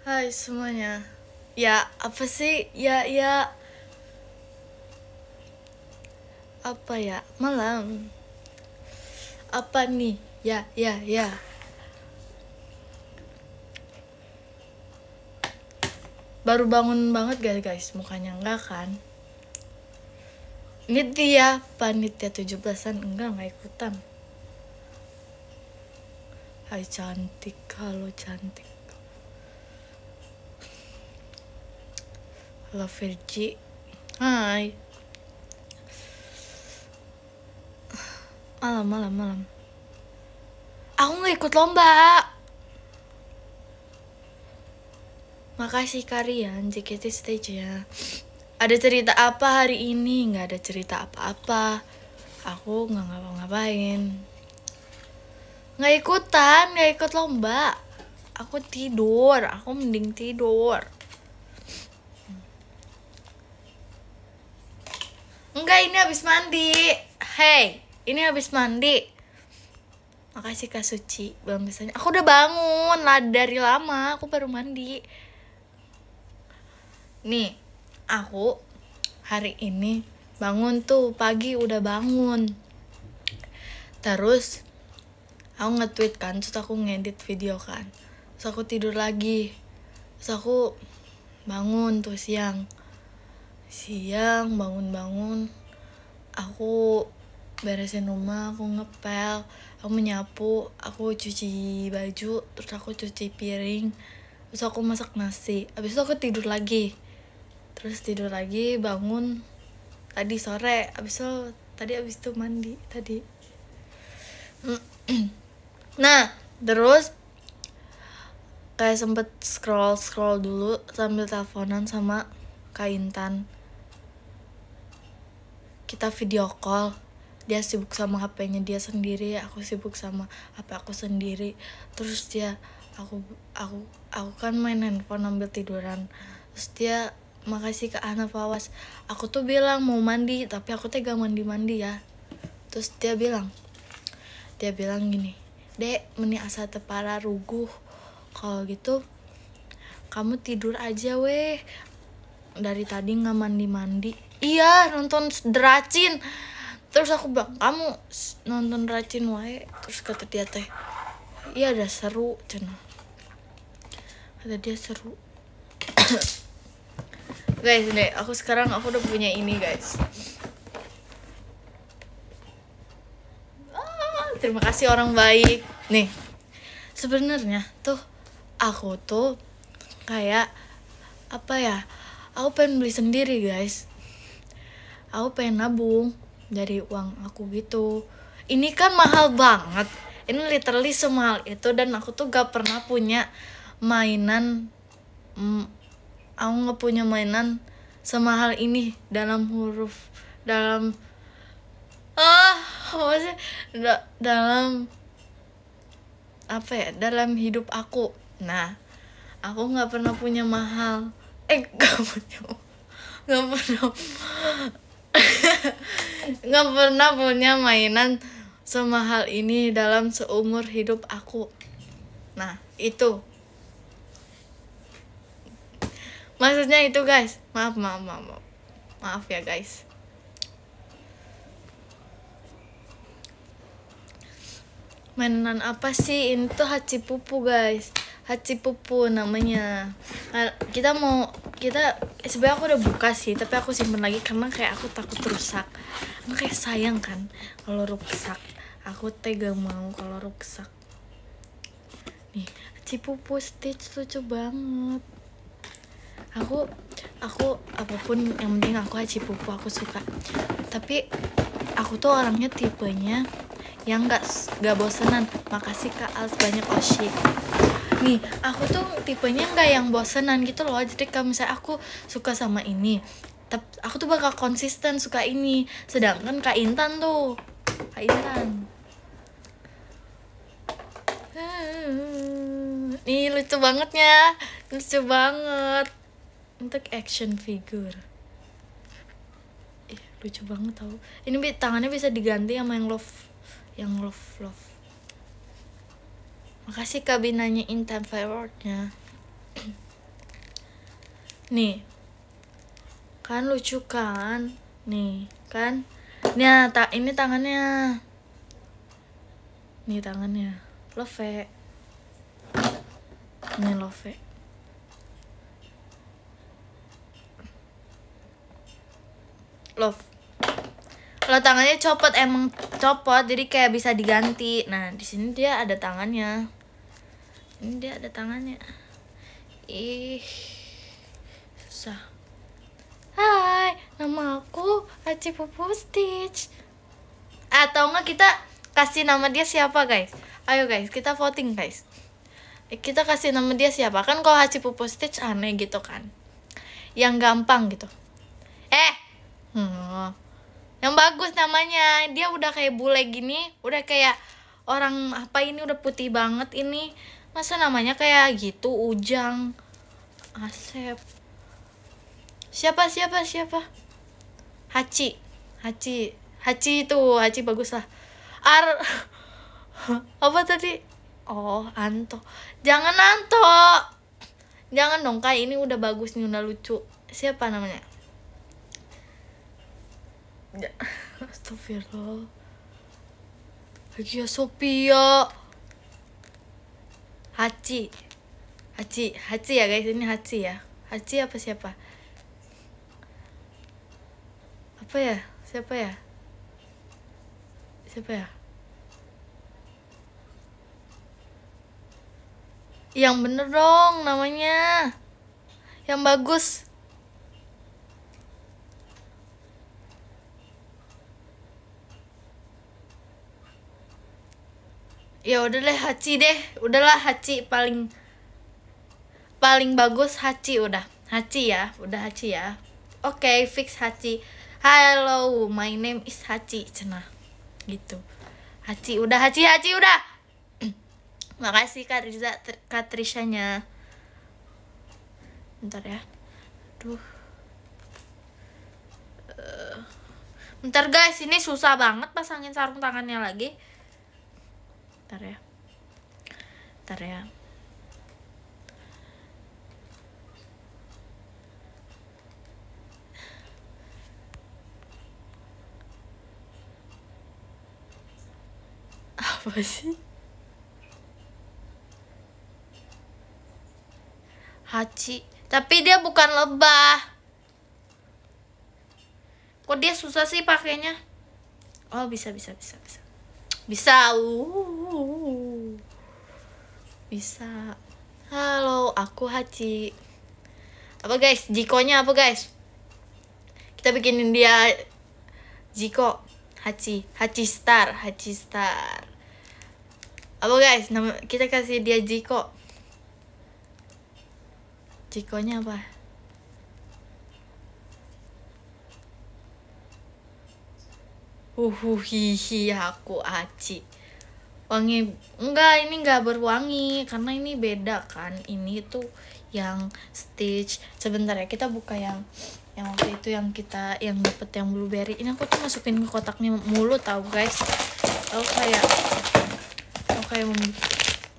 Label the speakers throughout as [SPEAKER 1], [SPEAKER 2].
[SPEAKER 1] Hai semuanya. Ya, apa sih? Ya. Apa ya? Malam. Apa nih? Ya. Baru bangun banget guys, mukanya enggak kan? Ini dia panitia 17-an, enggak ikutan. Hai cantik, halo cantik. Halo Virgi. Hai. Malam. Aku nggak ikut lomba. Makasih Karian, JKT stage-nya. Ada cerita apa hari ini? Nggak ada cerita apa-apa. Aku nggak ngapa-ngapain. Nggak ikut lomba. Aku tidur, aku mending tidur. Enggak, ini habis mandi. Hey, ini habis mandi. Makasih Kak Suci, belum bisanya. Aku udah bangun lah dari lama, aku baru mandi. Nih, aku hari ini bangun tuh pagi udah bangun. Terus aku nge-tweet kan, terus aku ngedit video kan. Terus aku tidur lagi. Terus aku bangun tuh siang bangun. Aku beresin rumah, aku ngepel, aku menyapu, aku cuci baju, terus aku cuci piring, terus aku masak nasi. Habis itu aku tidur lagi. Terus tidur lagi, bangun tadi sore. Habis itu mandi tadi. Nah, terus kayak sempet scroll dulu sambil teleponan sama Kak Intan. Kita video call. Dia sibuk sama HP-nya dia sendiri, aku sibuk sama HP aku sendiri. Terus dia aku kan main handphone sambil tiduran. Terus dia makasih ke Ana Fawas. Aku tuh bilang mau mandi, tapi aku tega mandi ya. Terus dia bilang gini, Dek, meni asa tepara ruguh. Kalau gitu kamu tidur aja weh. Dari tadi nggak mandi. Iya, nonton Dracin. Terus aku bilang, kamu nonton Dracin wae. Terus kata dia teh, iya udah seru cenah. Kata dia seru. Guys, nih aku udah punya ini guys. Terima kasih orang baik. Nih, sebenarnya tuh aku tuh kayak apa ya? Aku pengen beli sendiri guys. Aku pengen nabung dari uang aku gitu. Ini kan mahal banget. Ini literally semahal itu, dan aku tuh gak pernah punya mainan. Aku gak punya mainan semahal ini dalam dalam hidup aku. Nah, aku nggak pernah punya mahal. Nggak pernah punya mainan semahal ini dalam seumur hidup aku. Nah, itu maksudnya itu guys. Maaf ya guys. Mainan apa sih? Ini tuh Hachipupu guys. Hachipupu namanya. Kita sebenarnya aku udah buka sih, tapi aku simpen lagi karena kayak aku takut rusak. Aku kayak sayang kan kalau rusak. Aku tega mau kalau rusak. Nih, Hachipupu Stitch lucu banget. Aku apapun yang penting aku Hachipupu aku suka. Tapi aku tuh orangnya tipenya yang gak bosenan. Makasih Kak Als banyak Oshi. Nih, aku tuh tipenya gak yang bosenan gitu loh. Jadi kalau misalnya aku suka sama ini, aku tuh bakal konsisten suka ini. Sedangkan Kak Intan nih lucu banget. Untuk action figure. Lucu banget tau. Ini tangannya bisa diganti sama yang love. Makasih Kak Binanya Intan fireworknya. Nih. Kan lucu kan? Nih, kan? Nah, ini tangannya. Nih tangannya. Love. Ini love. Love. Kalau tangannya copot, emang copot, jadi kayak bisa diganti. Nah, di sini dia ada tangannya. Ini dia ada tangannya. Ih, susah. Hai, nama aku Hachi Pupu Stitch. Atau enggak kita kasih nama dia siapa, guys? Ayo guys, kita voting guys. Kita kasih nama dia siapa? Kan kalau Hachi Pupu Stitch aneh gitu kan. Yang gampang gitu. Yang bagus namanya. Dia udah kayak bule gini, udah kayak orang apa ini, udah putih banget ini. Masa namanya kayak gitu, Ujang, Asep. Siapa? Hachi itu, Hachi bagus lah. Apa tadi? Oh, Anto. Jangan Anto. Jangan dong, Kak. Ini udah bagus nih, udah lucu. Siapa namanya? Astagfirullah. Hagia Sophia. Hachi ya guys, ini Hachi ya. Hachi apa siapa? Apa ya? Siapa ya? Yang bener dong namanya. Yang bagus. Ya udahlah Hachi deh. Udahlah Hachi paling bagus. Hachi udah. Hachi ya. Udah Hachi ya. Oke, fix Hachi. Hello, my name is Hachi. Cenah. Gitu. Hachi udah. Hachi udah. Makasih Kak Riza, Kak Trishanya. Bentar ya. Aduh. Bentar guys, ini susah banget pasangin sarung tangannya lagi. Bentar ya. Apa sih? Hachi, tapi dia bukan lebah. Kok dia susah sih pakainya? Oh, bisa. Bisa. Bisa. Halo, aku Hachi. Apa guys? Jikonya apa guys? Kita bikinin dia Jiko. Hachi Star. Apa guys? Kita kasih dia Jiko. Jikonya apa? Hihi, aku Hachi. Wangi enggak, ini enggak berwangi karena ini beda kan. Ini tuh yang Stitch. Sebentar ya, kita buka yang waktu itu yang dapet yang blueberry. Ini aku tuh masukin ke kotaknya mulu tahu guys. Aku kayak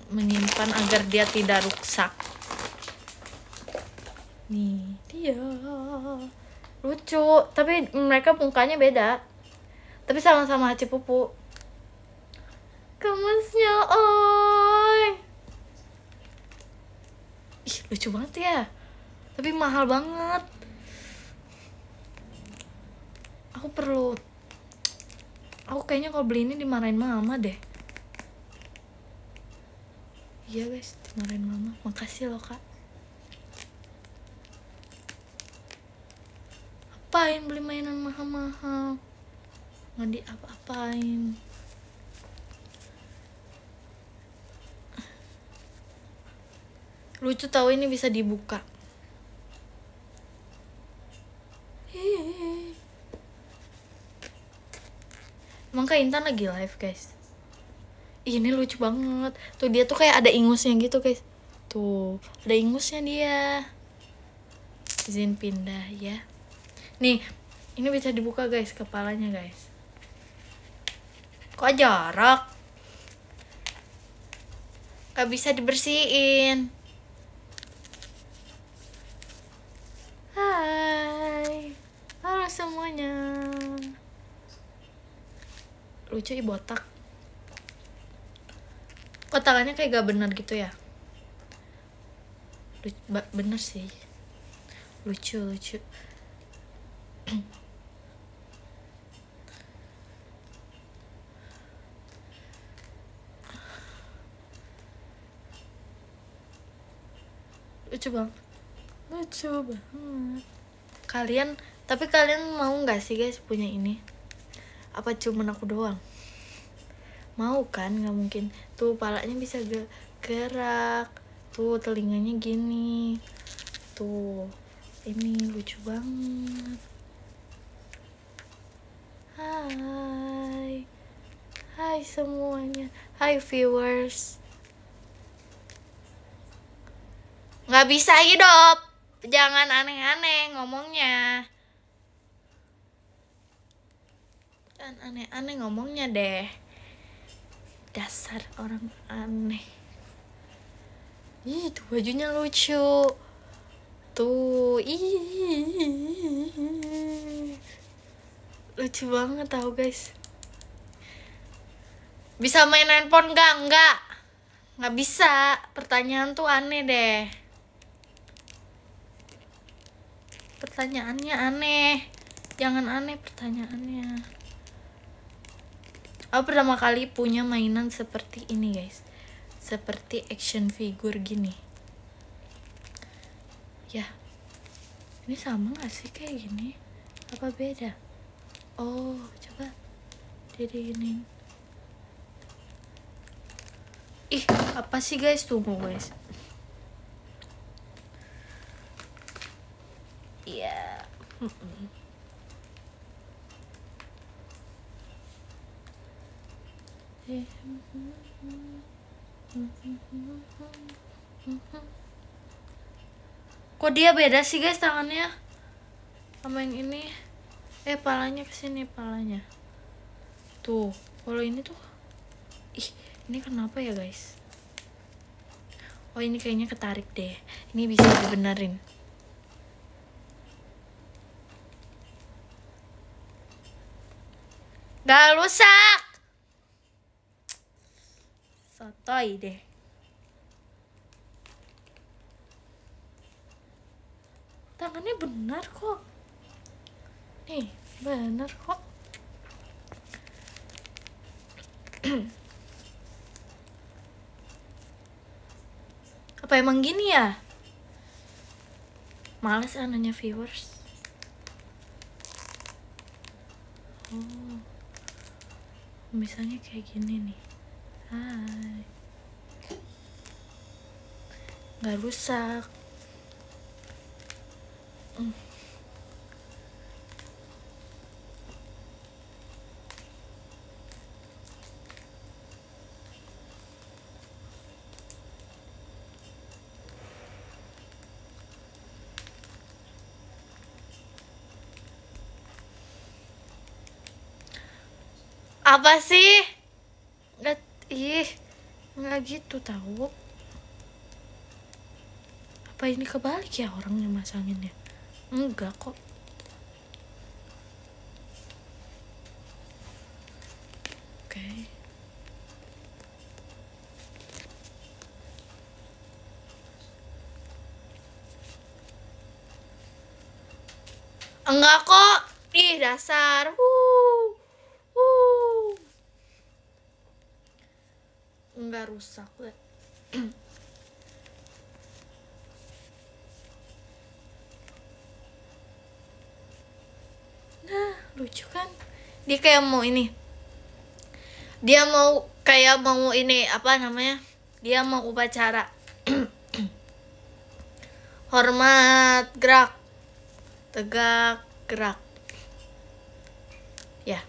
[SPEAKER 1] menyimpan agar dia tidak rusak. Nih dia lucu, tapi mereka mukanya beda, tapi sama-sama Hachi Pupu. Gemasnya oi. Ih, lucu banget ya, tapi mahal banget. Aku kayaknya kalau beli ini dimarahin mama deh. Iya guys, dimarahin mama. Makasih loh kak. Apain beli mainan mahal-mahal, nggak diapa-apain. Lucu tahu, ini bisa dibuka. Emang Kak Intan lagi live guys. Ini lucu banget. Tuh dia tuh kayak ada ingusnya gitu guys. Tuh ada ingusnya dia. Izin pindah ya. Nih, ini bisa dibuka guys, kepalanya guys. Kok jarak? Gak bisa dibersihin. Hai, halo semuanya. Lucu botak. Kok tangannya kayak gak bener gitu ya? Bener sih. Lucu. Lucu banget. Lucu banget. Tapi kalian mau gak sih guys punya ini? Apa cuman aku doang? Mau kan? Gak mungkin. Tuh palanya bisa gerak. Tuh telinganya gini. Tuh ini lucu banget. Hai semuanya. Hai viewers. Gak bisa hidup. Jangan aneh-aneh ngomongnya. Jangan aneh-aneh ngomongnya deh. Dasar orang aneh. Ih, tuh bajunya lucu. Tuh, lucu banget tau guys. Bisa main handphone gak? Nggak bisa. Pertanyaan tuh aneh deh. Pertanyaannya aneh. Jangan aneh pertanyaannya. Aku pertama kali punya mainan seperti ini guys. Seperti action figure gini. Ya, ini sama gak sih kayak gini? Apa beda? Oh, coba jadi ini. Ih, apa sih guys? Tunggu guys. Iya. Kok dia beda sih guys tangannya sama yang ini? Palanya kesini palanya. Tuh, kalau ini tuh, ini kenapa ya guys? Oh ini kayaknya ketarik deh. Ini bisa dibenerin. Gak rusak. Sotoy deh. Tangannya benar kok. Nih, benar kok. Apa emang gini ya? Males nanya viewers. Oh, misalnya kayak gini nih. Hai. Gak rusak. Apa sih? Nggak gitu tahu. Apa ini kebalik ya orangnya masanginnya? Enggak kok. Oke. Enggak kok. Ih, dasar. Enggak rusak. Nah, lucu kan? Dia kayak mau ini. Dia mau kayak mau ini apa namanya? Dia mau upacara. Hormat, gerak. Tegak, gerak. Ya.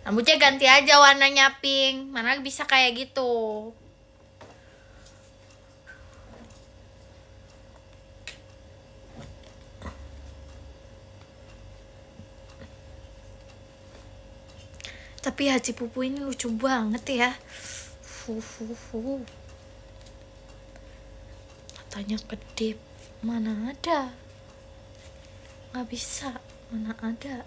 [SPEAKER 1] Rambutnya ganti aja warnanya pink. Mana bisa kayak gitu. Tapi Haji Pupu ini lucu banget ya. Matanya kedip. Mana ada. Nggak bisa, mana ada.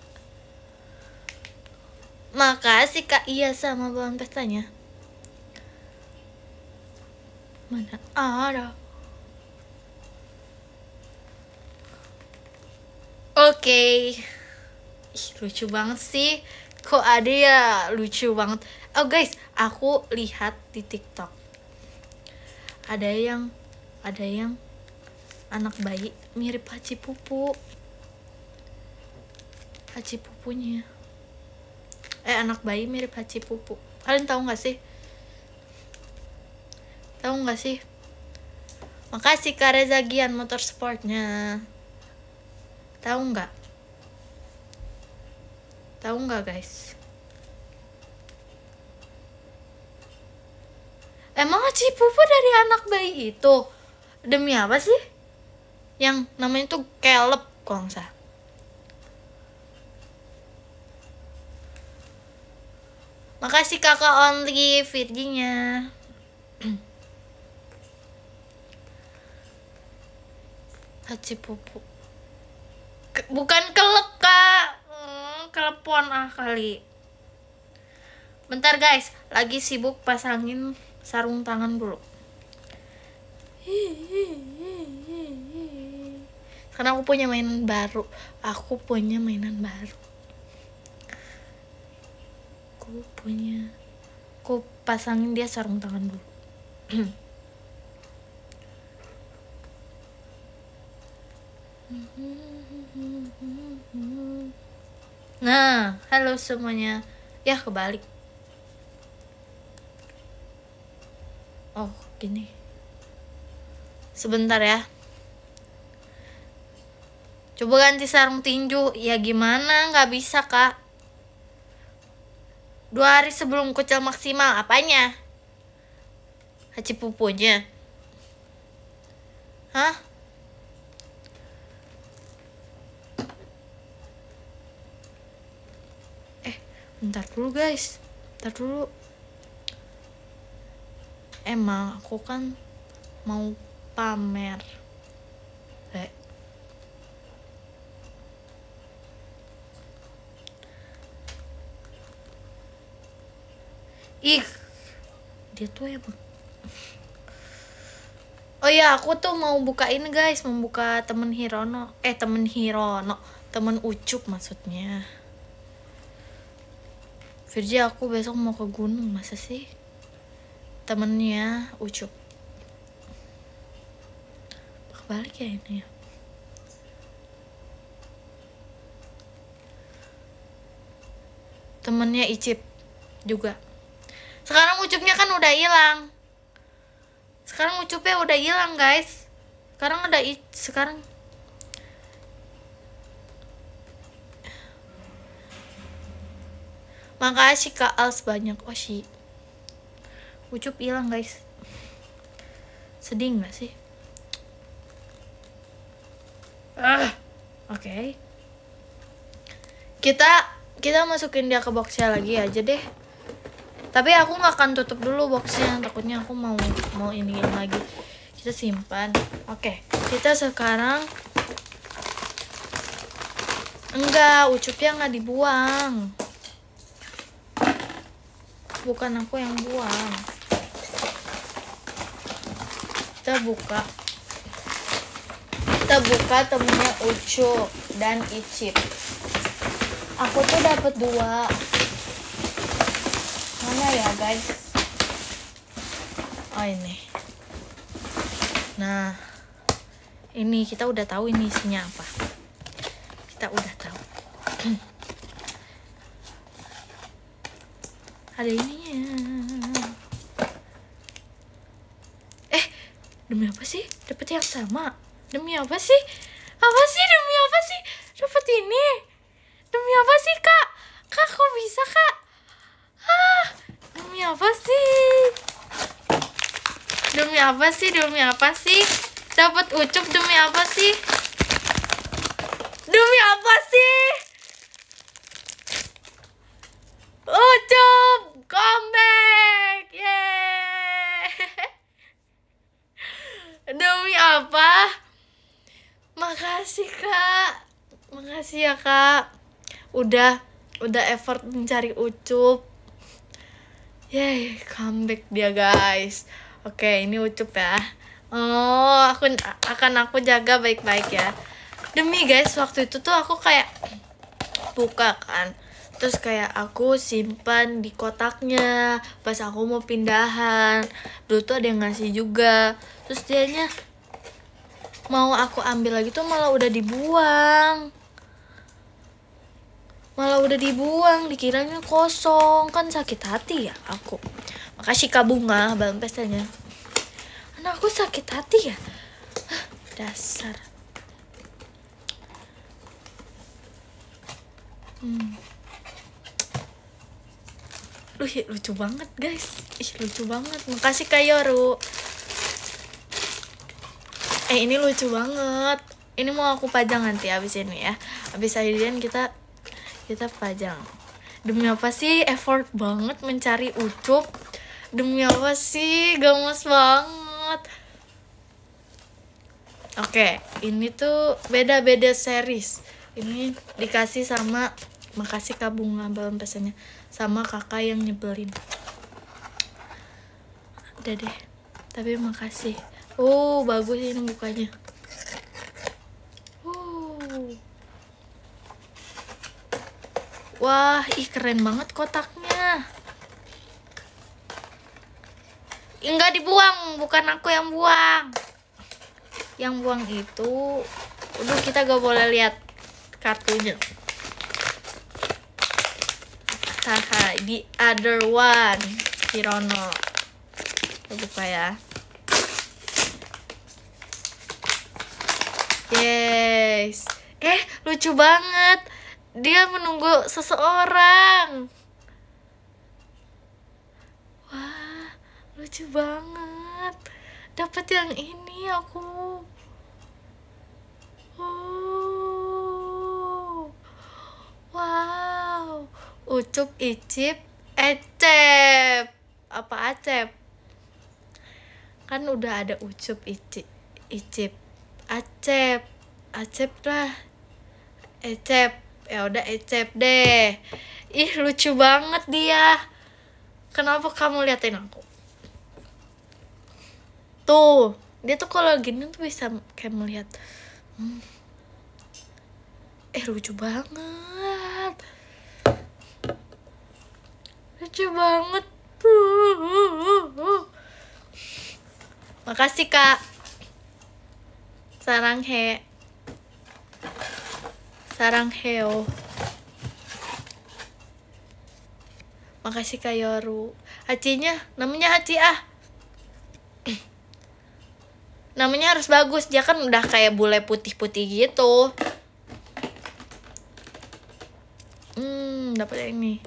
[SPEAKER 1] Makasih Kak Iya sama bahan pestanya. Mana ada. Oke. Ih, lucu banget sih. Kok ada ya, lucu banget. Oh guys, aku lihat di TikTok. Ada yang anak bayi mirip Haci Pupu. Haci Pupunya. Anak bayi mirip Haci Pupu. Kalian tahu nggak sih? Tahu nggak sih? Makasih Kak Reza Gian motorsportnya. Tahu nggak? Tahu nggak guys? Emang Haci Pupu dari anak bayi itu? Demi apa sih? Yang namanya tuh Caleb kalau nggak salah. Makasih kakak Only Virginya. Haci Pupu. Bukan kelep kak. Kelepon kali. Bentar guys, lagi sibuk pasangin sarung tangan dulu. Karena aku punya mainan baru. Aku pasangin dia sarung tangan dulu. Nah, halo semuanya. Ya, kebalik. Oh, gini. Sebentar ya. Coba ganti sarung tinju. Ya gimana, nggak bisa kak. 2 hari sebelum kucel maksimal. Apanya? Haci Pupunya. Hah? Bentar dulu guys. Bentar dulu. Emang aku kan mau pamer. Ih, dia tuh emang. Oh ya, aku tuh mau buka ini guys, membuka temen Ucup maksudnya. Virgi, aku besok mau ke gunung, masa sih? Temennya Ucup. Balik ya ini ya. Temennya Icip juga. Sekarang Ucupnya kan udah hilang. Sekarang Ucupnya udah hilang guys. Sekarang makasih Kak Als banyak. Oh sih, Ucup hilang guys. Sedih nggak sih? Oke. Kita masukin dia ke boxnya lagi aja deh. Tapi aku nggak akan tutup dulu boxnya, takutnya aku mau iniin lagi. Kita simpan. Oke, kita sekarang enggak, Ucupnya nggak dibuang. Bukan aku yang buang. Kita buka temennya Ucup dan Icip. Aku tuh dapat 2. Mana ya guys? Oh ini. Nah, ini kita udah tahu ini isinya apa. Kita udah tahu. Ada ininya. Demi apa sih? Dapat yang sama. Demi apa sih? Demi apa sih? Dapat ini. Demi apa sih, Kak? Kak, kok bisa, Kak? Demi apa sih? Demi apa sih? Dapat Ucup demi apa sih? Demi apa sih? Ucup, come back. Yeay. Demi apa? Makasih, Kak. Makasih ya kak. Udah effort mencari Ucup. Yeay, comeback dia guys. Oke, ini Ucup ya. Oh, aku jaga baik-baik ya. Demi guys, waktu itu tuh aku kayak buka kan. Terus kayak aku simpan di kotaknya pas aku mau pindahan. Dulu tuh ada yang ngasih juga. Terus dianya mau aku ambil lagi tuh malah udah dibuang. Dikiranya kosong. Kan sakit hati ya aku. Makasih Kak Bunga balon pestanya. Anak aku sakit hati ya. Dasar. Lucu banget guys. Lucu banget. Makasih Kak Yoru. Ini lucu banget. Ini mau aku pajang nanti abis ini ya. Abis akhirnya kita pajang. Demi apa sih, effort banget mencari Ucup. Demi apa sih, gemes banget. Oke, ini tuh beda-beda series. Ini dikasih sama, makasih Kak Bunga balon pesannya, sama kakak yang nyebelin. Udah deh, tapi makasih. Oh, bagus ini mukanya. Wah, keren banget kotaknya. Enggak dibuang, bukan aku yang buang. Yang buang itu, udah kita gak boleh lihat kartunya. Haha, the other one, Hirono. Kita buka ya. Yes. Lucu banget. Dia menunggu seseorang. Wah, lucu banget. Dapat yang ini aku. Wow. Ucup, Icip, Ecep. Apa Acep? Kan udah ada Ucup, Icip, Acep lah. Ecep. Ya udah Ecep deh. Lucu banget dia. Kenapa kamu liatin aku? Tuh, dia tuh kalau gini tuh bisa kayak melihat. Lucu banget. Lucu banget. Makasih Kak. Sarangheo. Makasih Kak Yoru. Hacinya, namanya Haci ah. Namanya harus bagus, dia kan udah kayak bule putih-putih gitu. Dapat yang ini.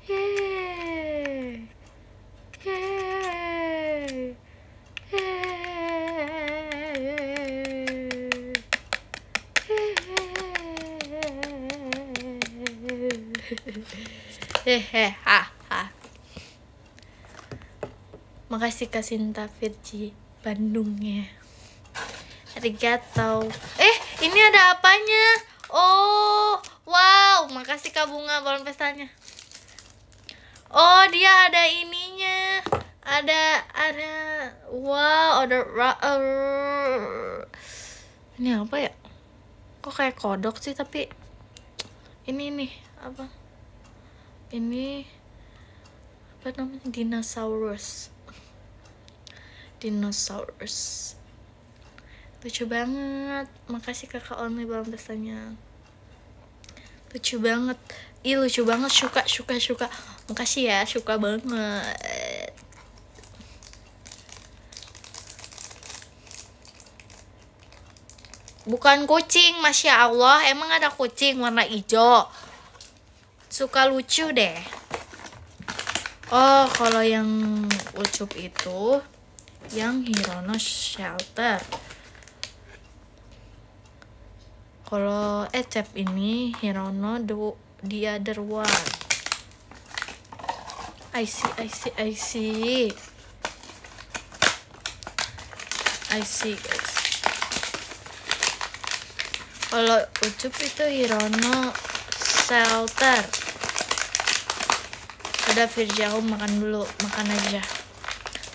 [SPEAKER 1] Yeay. Makasih Kak Sinta Virgi Bandungnya. Arigato. Ini ada apanya? Oh, wow, makasih Kak Bunga balon pestanya. Oh, dia ada ininya. Ada wow, ada ini apa ya? Kok kayak kodok sih, tapi ini nih apa? Ini apa namanya? Dinosaurus. Lucu banget. Makasih kakak Only balon pestanya. Lucu banget. Lucu banget. Suka. Makasih ya, suka banget. Bukan kucing, Masya Allah. Emang ada kucing warna hijau? Suka lucu deh. Oh, kalau yang Ucup itu yang Hirono Shelter. Kalau Ecep ini Hirono the other one. I see guys. Kalau Ucup itu Hirono Shelter. Udah Virja, aku makan dulu. Makan aja.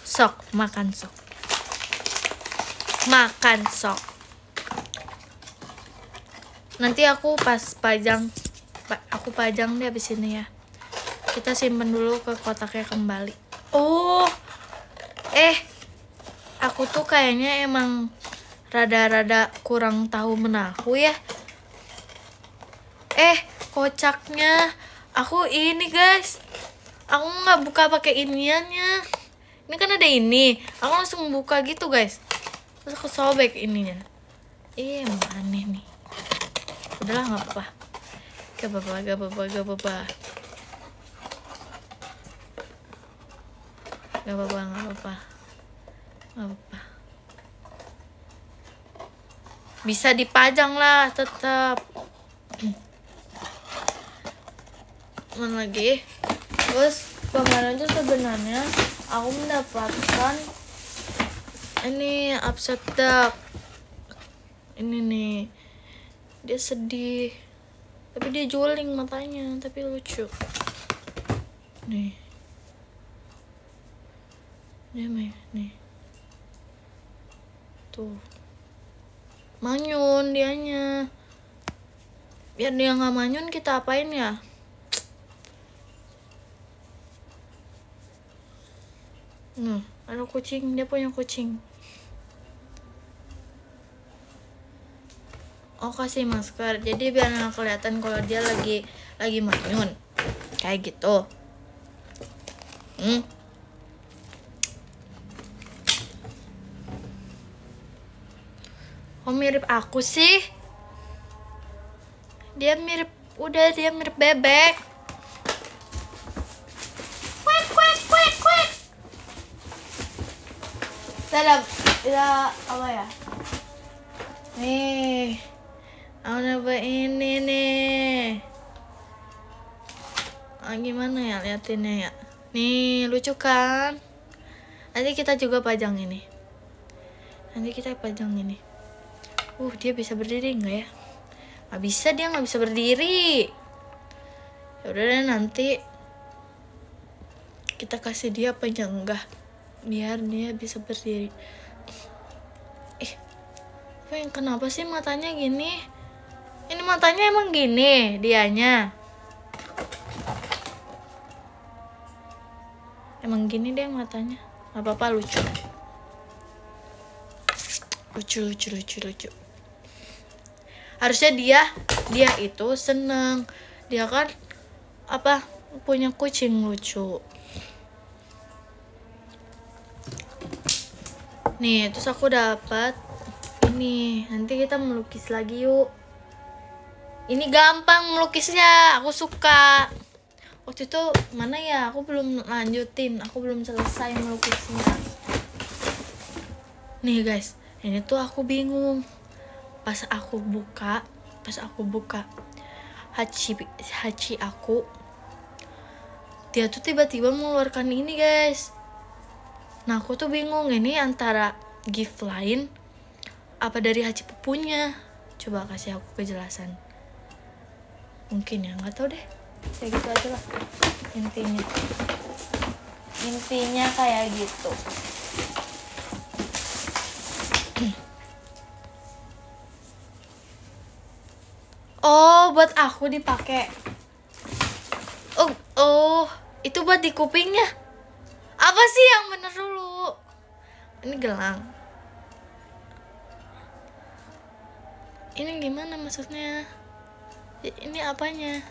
[SPEAKER 1] Sok, makan sok. Makan sok. Nanti aku pas pajang, aku pajang deh abis ini ya. Kita simpen dulu ke kotaknya kembali. Oh, aku tuh kayaknya emang rada-rada kurang tahu menahu ya. Kocaknya aku ini guys, aku nggak buka pakai iniannya. Ini kan ada ini, aku langsung buka gitu guys. Terus aku sobek ininya. Emang aneh nih. Udahlah, nggak apa-apa. Gak apa-apa. Gak apa-apa. Bisa dipajang lah tetap. Mana lagi? Terus kemarin tuh sebenarnya aku mendapatkan ini upset duck. Ini nih, dia sedih, tapi dia juling matanya, tapi lucu. Nih, dia nih, tuh, manyun dianya. Biar dia nggak manyun, kita apain ya? Ada kucing, dia punya kucing. Oh, kasih masker, jadi biar nggak kelihatan kalau dia lagi manyun, kayak gitu. Kok mirip aku sih? Dia mirip bebek. Kuek. Dalam apa ya? Nih, aku nyoba ini nih. Gimana ya liatinnya ya? Nih, lucu kan? Nanti kita juga pajang ini. Dia bisa berdiri nggak ya? Nggak bisa, dia nggak bisa berdiri. Ya udah deh, nanti kita kasih dia penyenggah biar dia bisa berdiri. Kenapa sih matanya gini? Ini matanya emang gini dianya. Emang gini deh matanya. Gak apa-apa, lucu. Harusnya dia itu seneng. Dia kan punya kucing lucu. Nih, terus aku dapat ini. Nanti kita melukis lagi yuk. Ini gampang melukisnya, aku suka. Waktu itu mana ya, aku belum lanjutin, aku belum selesai melukisnya. Nih guys, ini tuh aku bingung. Pas aku buka hachi aku, dia tuh tiba-tiba mengeluarkan ini guys. Nah, aku tuh bingung, ini antara gift lain apa dari hachi pupunya. Coba kasih aku kejelasan. Mungkin ya, nggak tahu deh. Kayak gitu aja lah intinya kayak gitu. Oh, buat aku dipakai. Oh, itu buat di kupingnya. Apa sih yang bener dulu? Ini gelang. Ini gimana maksudnya? Ini apanya?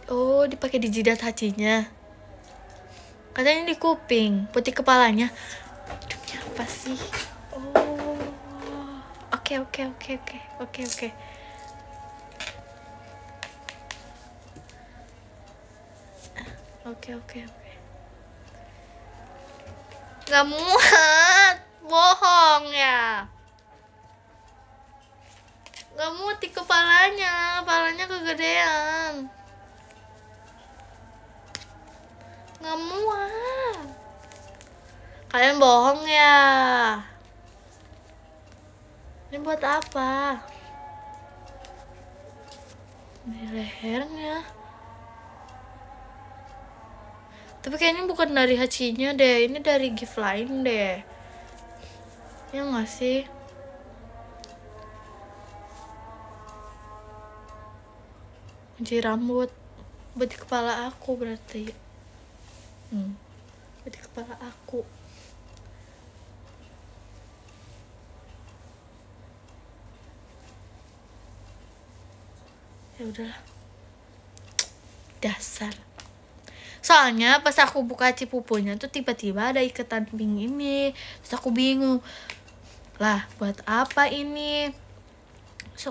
[SPEAKER 1] Oh, dipakai di jidat hachinya. Katanya di kuping, putih kepalanya. Demi apa sih? Oh, oke. Oke. Gak muat, bohong ya. Gak muat di kepalanya kegedean. Gak muat. Kalian bohong ya. Ini buat apa? Di lehernya. Tapi kayaknya bukan dari Hachinya deh. Ini dari gift lain deh. Ya nggak sih? Kunci rambut. Buat di kepala aku berarti. Buat di kepala aku. Ya udahlah, dasar. Soalnya pas aku buka cipupunya tuh tiba-tiba ada iketan pink ini, terus aku bingung lah buat apa ini. Terus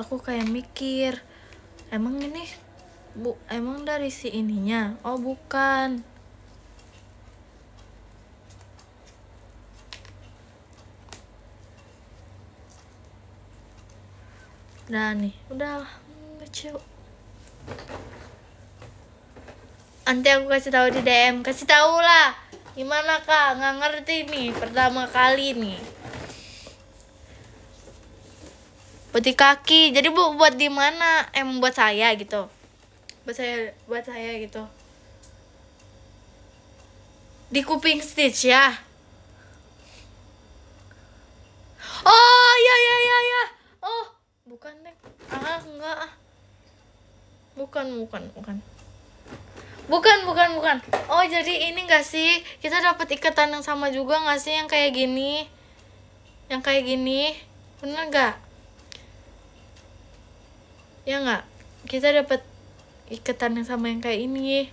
[SPEAKER 1] aku kayak mikir, emang ini emang dari si ininya? Oh bukan. Nah nih, udah lucu. Nanti aku kasih tahu di DM, kasih tahu lah. Gimana kak? Nggak ngerti nih, pertama kali nih. Buat di kaki, jadi buat di mana? Buat saya gitu. Buat saya gitu. Di kuping Stitch ya. Oh ya. Oh bukan deh. Enggak. Bukan. Oh jadi ini nggak sih? Kita dapat ikatan yang sama juga nggak sih? Yang kayak gini? Bener nggak? Ya nggak? Kita dapat ikatan yang sama yang kayak ini.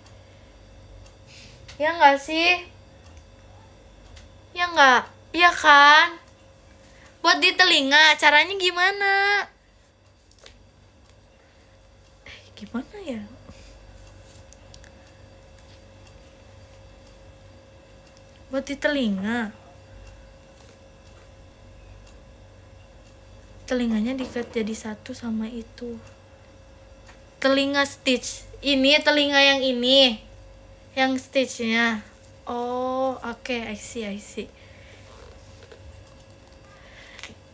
[SPEAKER 1] Ya nggak sih? Ya nggak? Iya kan? Buat di telinga, caranya gimana? Gimana ya? Buat di telinga. Telinganya diikat jadi satu sama itu. Telinga Stitch. Ini telinga yang ini. Yang Stitchnya. Oh, oke, I see.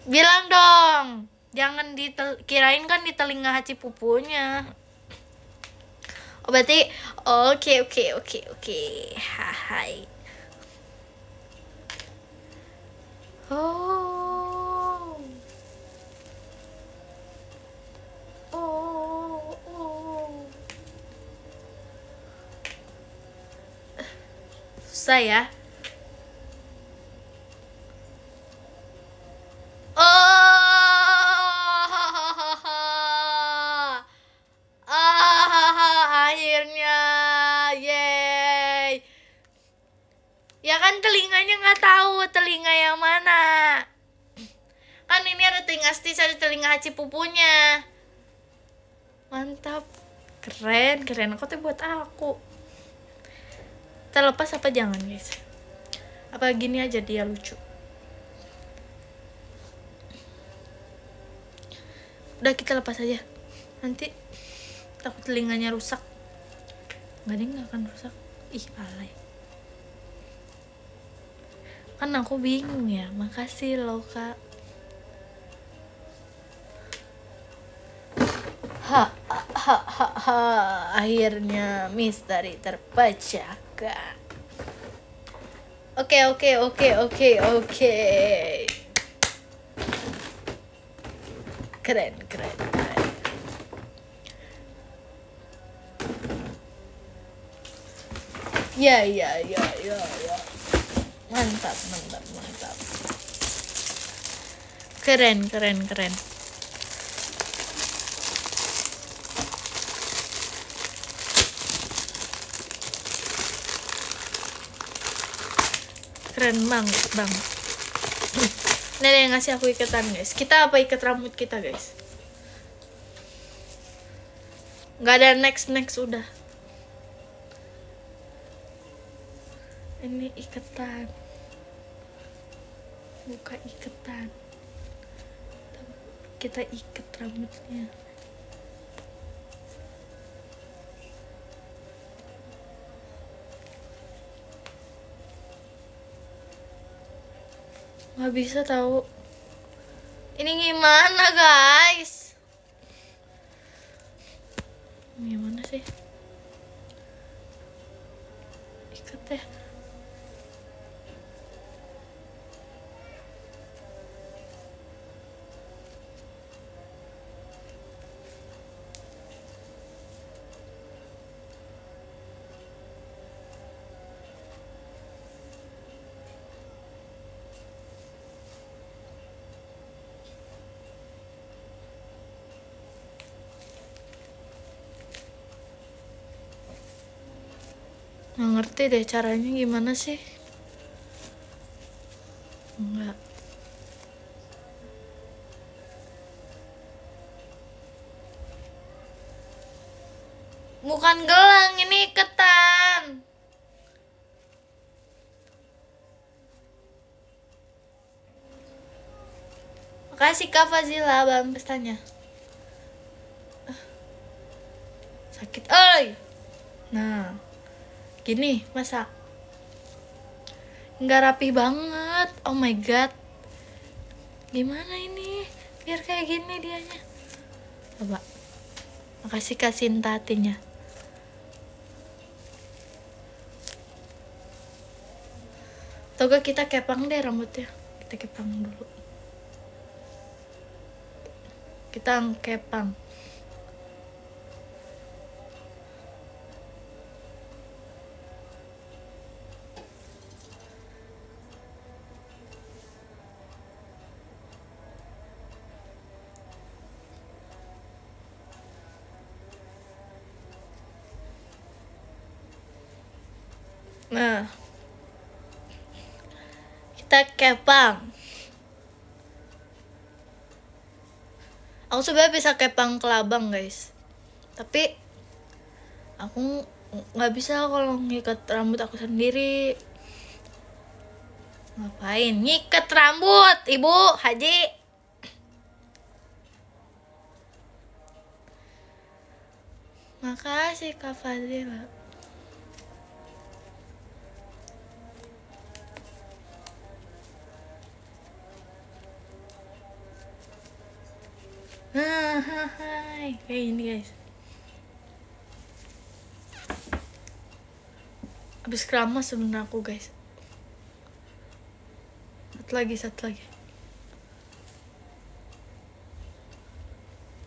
[SPEAKER 1] Bilang dong. Jangan kirain kan di telinga Hachi pupunya. Oh, berarti oke. Hai. Oh. Susah ya. Akhirnya, yeay. Ya kan telinganya nggak tahu telinga yang mana. Kan ini ada telinga Stitch, ada telinga Hachi pupunya. Mantap, keren. Aku tuh buat aku. Terlepas apa jangan guys? Apa gini aja dia lucu. Udah kita lepas aja. Nanti takut telinganya rusak. Nggak akan rusak. Ih alay. Kan aku bingung ya. Makasih loh kak. Akhirnya misteri terpecahkan. Oke. Keren. Ya. Mantap. Keren. Keren banget. Ini ada yang ngasih aku iketan guys. Kita apa ikat rambut kita guys? Nggak ada next udah. Ini iketan. Buka iketan. Kita ikat rambutnya. Nggak bisa tahu. Ini gimana guys? Gimana sih? Ikat ya. Nggak ngerti deh caranya gimana sih. Enggak. Bukan gelang, ini iketan. Makasih Kak Fazila bang pestanya. Sakit, oi. Nah, gini masa nggak rapi banget. Oh my god, gimana ini biar kayak gini dianya. Coba. Makasih Kak Sinta hatinya. Toga kita kepang deh rambutnya. Kita kepang dulu. Kita kepang. Nah, kita kepang. Aku sebenarnya bisa kepang kelabang guys, tapi aku nggak bisa kalau ngikat rambut aku sendiri. Ngapain ngikat rambut Ibu Haji? Makasih Kak Fazila. Hai, kayak gini guys. Habis keramas sebenarnya aku guys. Satu lagi.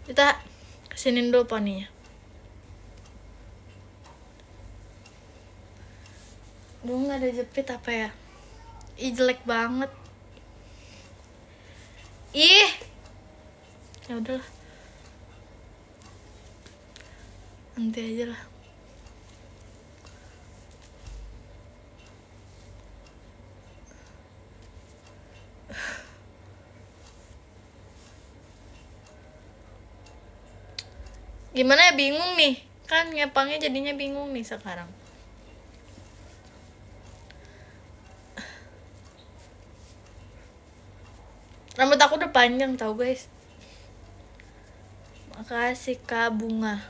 [SPEAKER 1] Kita kesinin dulu poninya. Duh, nggak ada jepit apa ya? Ih, jelek banget. Ih, ya udahlah, nanti aja lah. Gimana ya, bingung nih kan ngepangnya, jadinya bingung nih sekarang. Rambut aku udah panjang tau guys. Makasih Kak Bunga.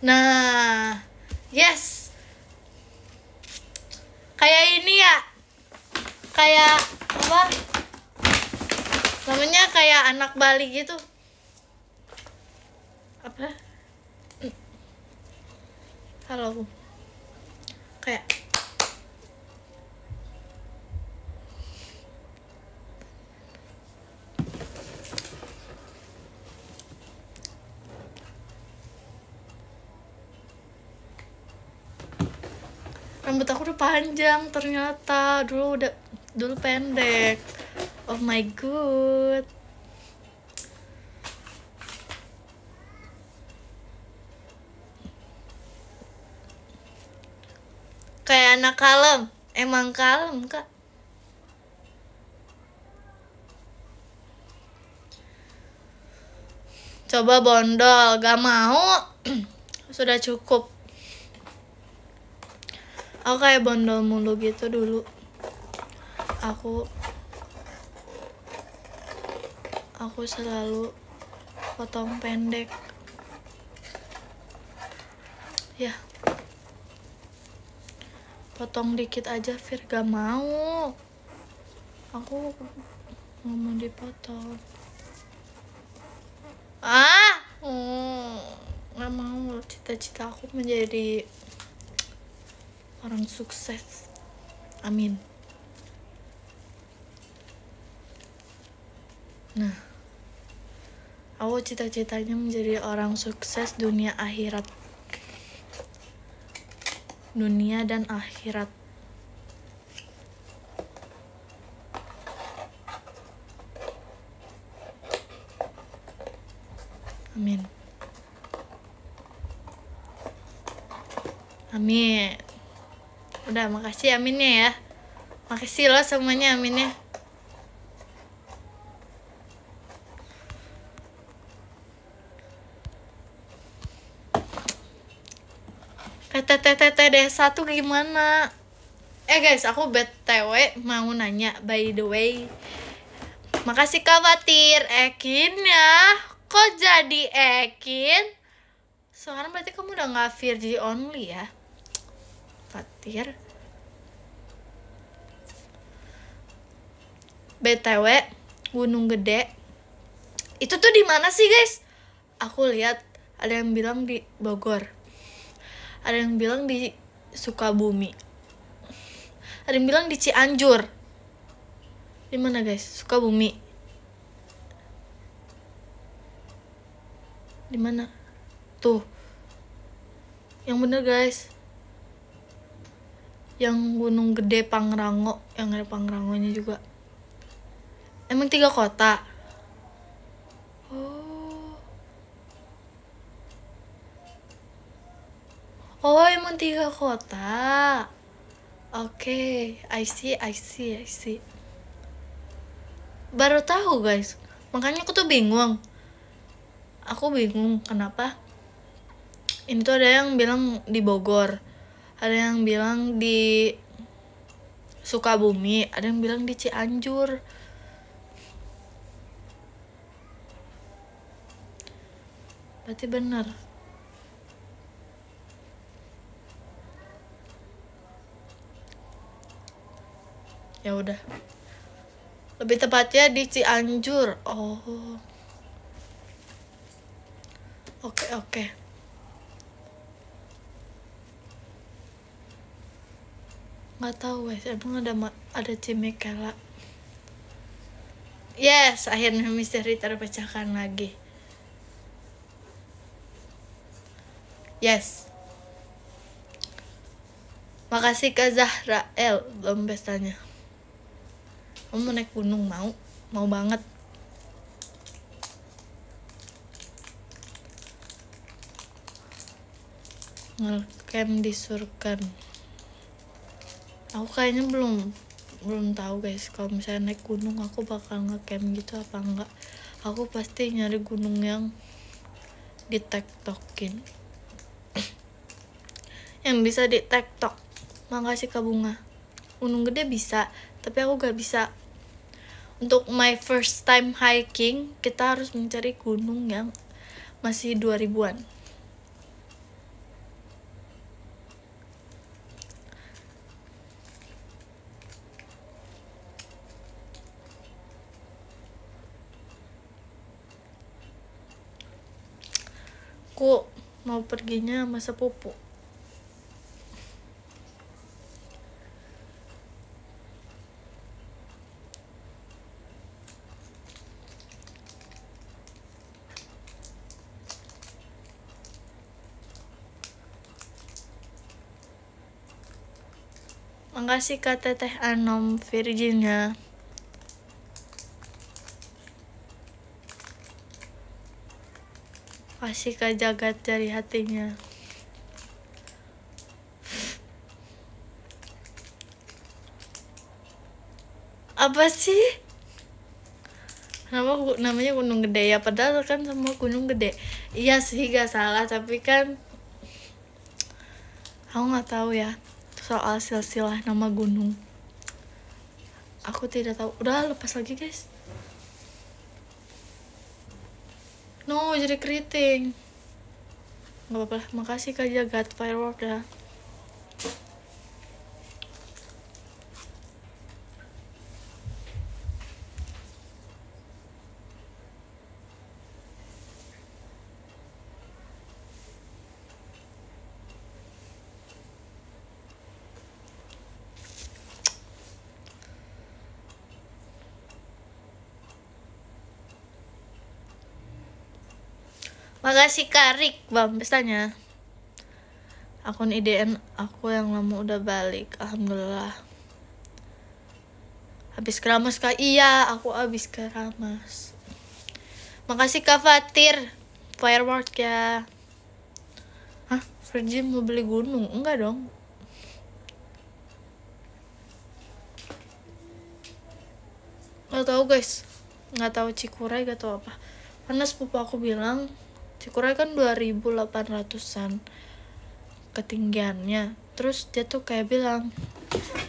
[SPEAKER 1] Nah, yes. Kayak ini ya. Kayak apa? Namanya kayak anak Bali gitu. Apa? Halo. Kayak rambut aku udah panjang ternyata. Dulu pendek. Oh my god. Kayak anak kalem. Emang kalem Kak. Coba bondol, gak mau. Sudah cukup. Aku kayak bondol mulu gitu dulu. Aku selalu potong pendek. Ya. Potong dikit aja, Fir, gak mau. Aku gak mau dipotong. Gak mau. Cita-cita aku menjadi orang sukses. Amin. Nah, aku cita-citanya menjadi orang sukses dunia akhirat. Dunia dan akhirat. Amin. Amin. Udah, makasih aminnya ya. Makasih loh semuanya aminnya. PTTTD1 gimana? Guys, aku BTW mau nanya, by the way. Makasih Kak Fatir. Ekin ya. Kok jadi Ekin? Sekarang berarti kamu udah gak Virgi only ya, Fatir. BTW, Gunung Gede itu tuh di mana sih, guys? Aku lihat ada yang bilang di Bogor. Ada yang bilang di Sukabumi. Ada yang bilang di Cianjur. Di mana, guys? Sukabumi. Di mana? Tuh. Yang bener, guys. Yang Gunung Gede Pangrango, yang ada Pangrangonya juga. Emang 3 kota? Oh, emang 3 kota. Oke, I see. Baru tahu, guys. Makanya aku tuh bingung. Aku bingung kenapa. Ini tuh ada yang bilang di Bogor. Ada yang bilang di Sukabumi, ada yang bilang di Cianjur. Berarti bener. Ya udah. Lebih tepatnya di Cianjur. Oh. Oke. Nggak tahu, guys. Emang ada Cimekela. Yes, akhirnya misteri terpecahkan lagi. Yes. Makasih Kak Zahra belum pestanya. Kamu mau naik gunung? Mau banget. Ngecamp di Surken. Aku kayaknya belum tahu, guys. Kalau misalnya naik gunung aku bakal ngecamp gitu apa enggak. Aku pasti nyari gunung yang di tiktokin. Yang bisa di tiktok. Makasih Kak Bunga. Gunung Gede bisa, tapi aku gak bisa. Untuk my first time hiking, kita harus mencari gunung yang masih 2000-an. Aku mau perginya sama sepupu. Makasih Kak Teteh Anom Virginia. Makasih Kak Jagat dari hatinya. Apa sih? namanya Gunung Gede ya, padahal kan semua gunung gede. Iya sih gak salah, tapi kan aku nggak tahu ya soal silsilah nama gunung. Aku tidak tahu. Udah lepas lagi guys. No, jadi keriting. Nggak apa-apa lah. Makasih Kak Jagat firework ya. Makasih Karik Bang pestanya. Akun IDN aku yang lama udah balik, alhamdulillah. Habis keramas Kak. Iya, aku habis keramas. Makasih Kak Fatir firework ya. Hah? Virgin mau beli gunung? Enggak dong. Nggak tahu guys. Nggak tahu Cikuray gak tahu apa. Karena sepupu aku bilang Cikuray kan 2800-an ketinggiannya. Terus dia tuh kayak bilang,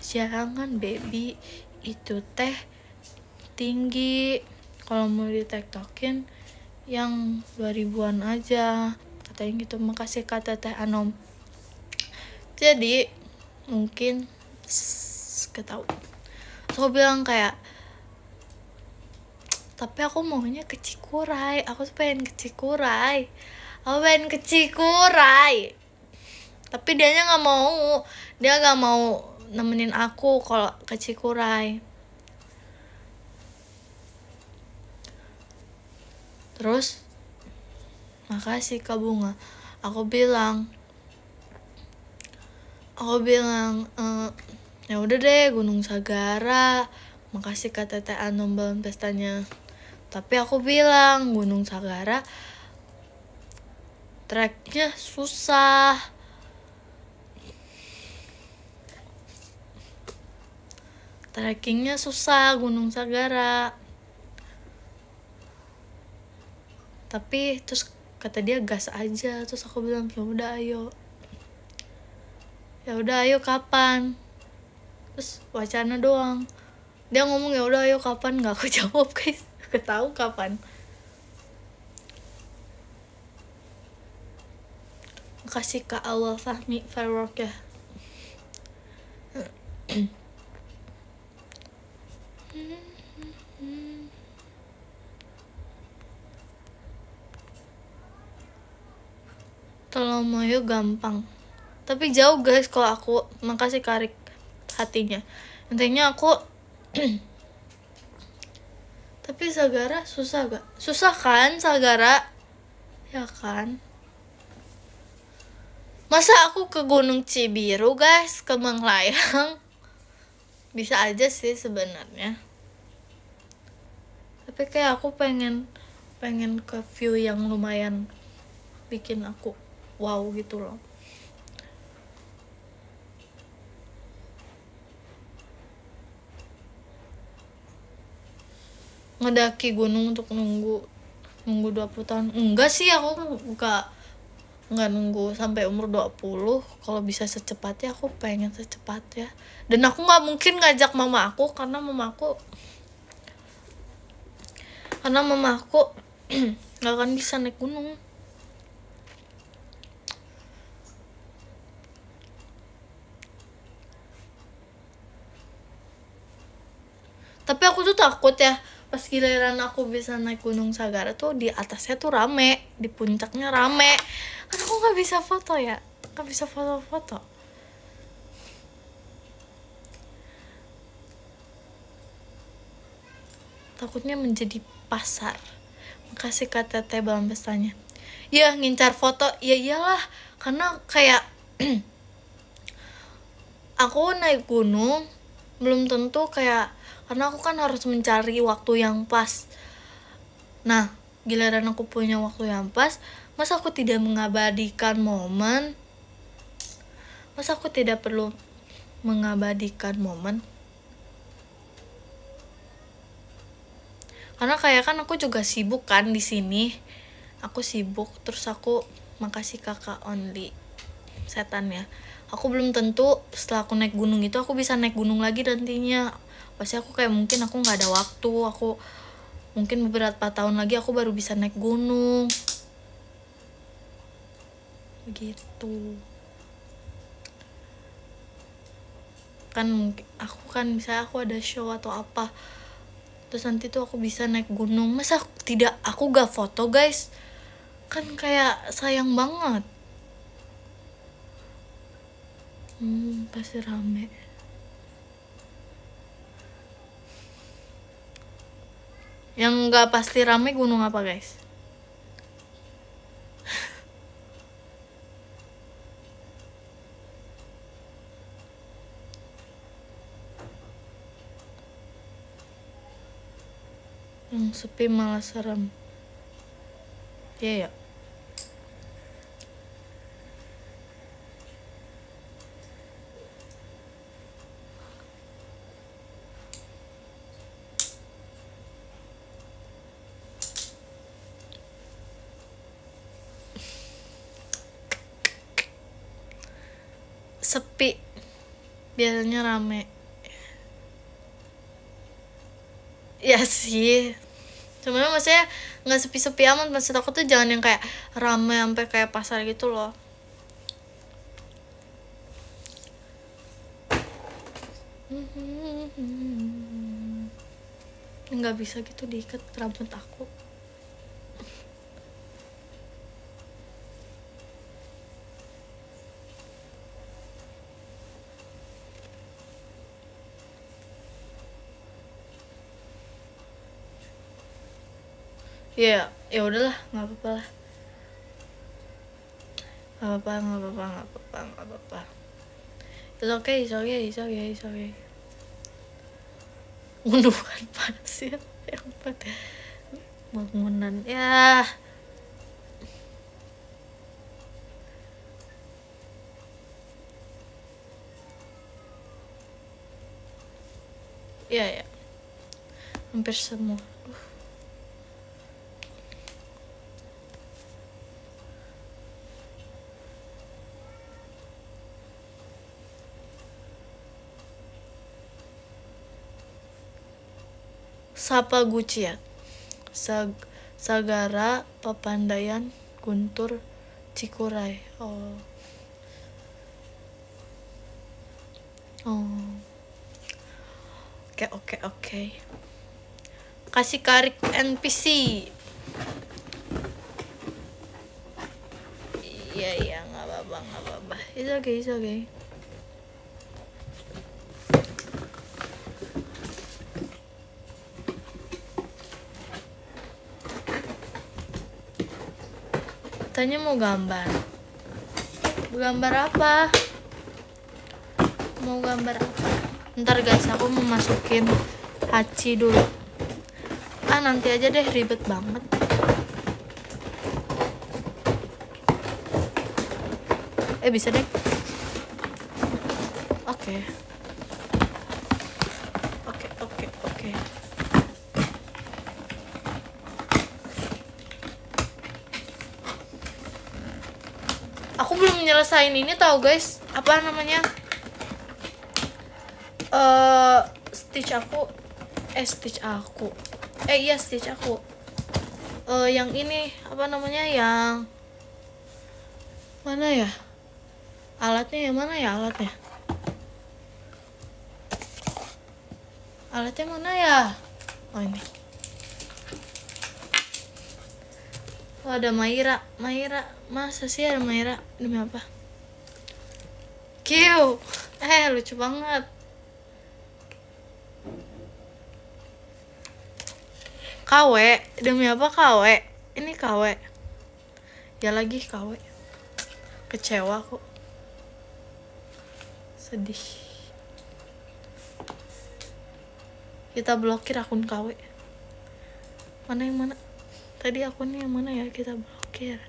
[SPEAKER 1] jangan baby, itu teh tinggi, kalau mau ditektokin yang 2000-an aja, katanya gitu. Makasih kata Teh Anom. Jadi mungkin ketahu. So, aku bilang kayak, tapi aku maunya ke Cikuray, aku tuh pengen ke Cikuray, tapi dianya nggak mau, dia nggak mau nemenin aku kalau ke Cikuray. Terus makasih Kak Bunga, aku bilang ya udah deh Gunung Sagara. Makasih Kak Tete Anom balon pestanya. Tapi aku bilang Gunung Sagara treknya susah. Trekkingnya susah Gunung Sagara. Tapi terus kata dia gas aja. Terus aku bilang ya udah ayo kapan? Terus wacana doang. Dia ngomong ya udah ayo kapan, nggak aku jawab guys. Gak tahu kapan. Makasih Kak Awal Fahmi firework ya. Telomoyo gampang, tapi jauh guys kalau aku. Makasih Karik hatinya. Intinya aku tapi Sagara susah gak? Susah kan Sagara? Ya kan? Masa aku ke Gunung Cibiru guys, ke Manglayang? Bisa aja sih sebenarnya. Tapi kayak aku pengen ke view yang lumayan bikin aku wow gitu loh. Ngedaki gunung untuk nunggu 20 tahun. Enggak sih, aku enggak nunggu sampai umur 20. Kalau bisa secepatnya aku pengen secepatnya. Dan aku nggak mungkin ngajak mama aku karena mama aku nggak akan bisa naik gunung. Tapi aku tuh takut ya, pas giliran aku bisa naik Gunung Sagara tuh di atasnya tuh rame, di puncaknya rame. Kan aku nggak bisa foto ya, nggak bisa foto-foto. Takutnya menjadi pasar. Makasih kata Teh balon pestanya. Ya ngincar foto, ya iyalah, karena kayak aku naik gunung belum tentu kayak, karena aku kan harus mencari waktu yang pas. Nah, giliran aku punya waktu yang pas, masa aku tidak mengabadikan momen? Masa aku tidak perlu mengabadikan momen? Karena kayak kan aku juga sibuk kan di sini. Aku sibuk, terus aku makasih kakak only setan ya. Aku belum tentu setelah aku naik gunung itu aku bisa naik gunung lagi nantinya. Pasti aku kayak mungkin aku nggak ada waktu. Aku mungkin beberapa tahun lagi aku baru bisa naik gunung. Begitu. Kan mungkin aku kan misalnya aku ada show atau apa, terus nanti tuh aku bisa naik gunung, masa tidak aku gak foto guys, kan kayak sayang banget. Pasti rame. Yang gak pasti rame gunung apa guys? Yang sepi malah serem. Iya ya. Sepi biasanya rame. Ya sih, sebenarnya maksudnya nggak sepi-sepi amat, maksud aku tuh jangan yang kayak rame sampai kayak pasar gitu loh. Nggak bisa gitu diikat rambut aku. Ya, ya udahlah, nggak apa-apa lah. Nggak apa-apa. It's okay. Gundukan panas ya, yang bangunan ya. Ya, hampir semua. Sapa Guciat, Sagara, Papandayan, Guntur, Cikuray. Oh. Oke. Kasih karik NPC. Iya, nggak apa-apa. It's okay. Tanya mau gambar apa? Mau gambar apa? Ntar guys, aku mau masukin Hachi dulu. Nanti aja deh, ribet banget. Bisa deh. Oke. Aku belum nyelesain ini tahu guys, apa namanya? Stitch aku. Iya Stitch aku. Yang ini apa namanya, yang mana ya? Alatnya yang mana ya alatnya? Alatnya mana ya? Oh ini. Oh ada Maira. Masa sih ada Maira? Demi apa? Q. Lucu banget. KW. Demi apa KW? Ini KW. Ya lagi KW. Kecewa aku. Sedih. Kita blokir akun KW. Mana yang mana? Tadi akunnya yang mana ya kita blokir?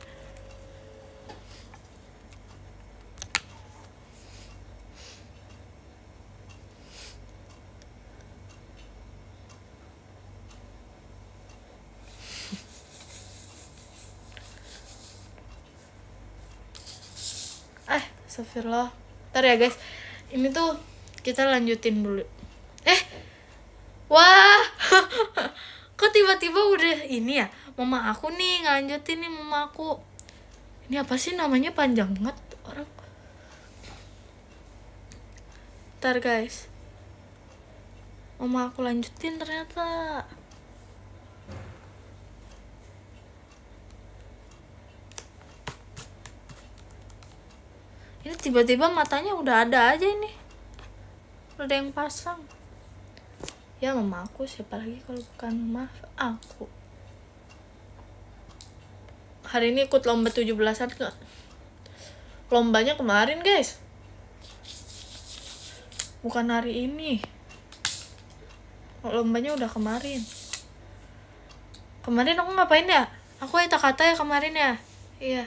[SPEAKER 1] Astagfirullah. Ntar ya guys, ini tuh kita lanjutin dulu. Wah. Kok tiba-tiba udah ini ya? Mama aku nih ngelanjutin nih, mama aku. Ini apa sih namanya, panjang banget orang. Ntar guys, mama aku lanjutin ternyata. Ini tiba-tiba matanya udah ada aja ini. Udah ada yang pasang. Ya mama aku, siapa lagi kalau bukan mama aku. Hari ini ikut lomba 17-an gak? Lombanya kemarin guys, bukan hari ini. Lombanya udah kemarin. Kemarin aku ngapain ya? Aku kata ya kemarin ya. Iya,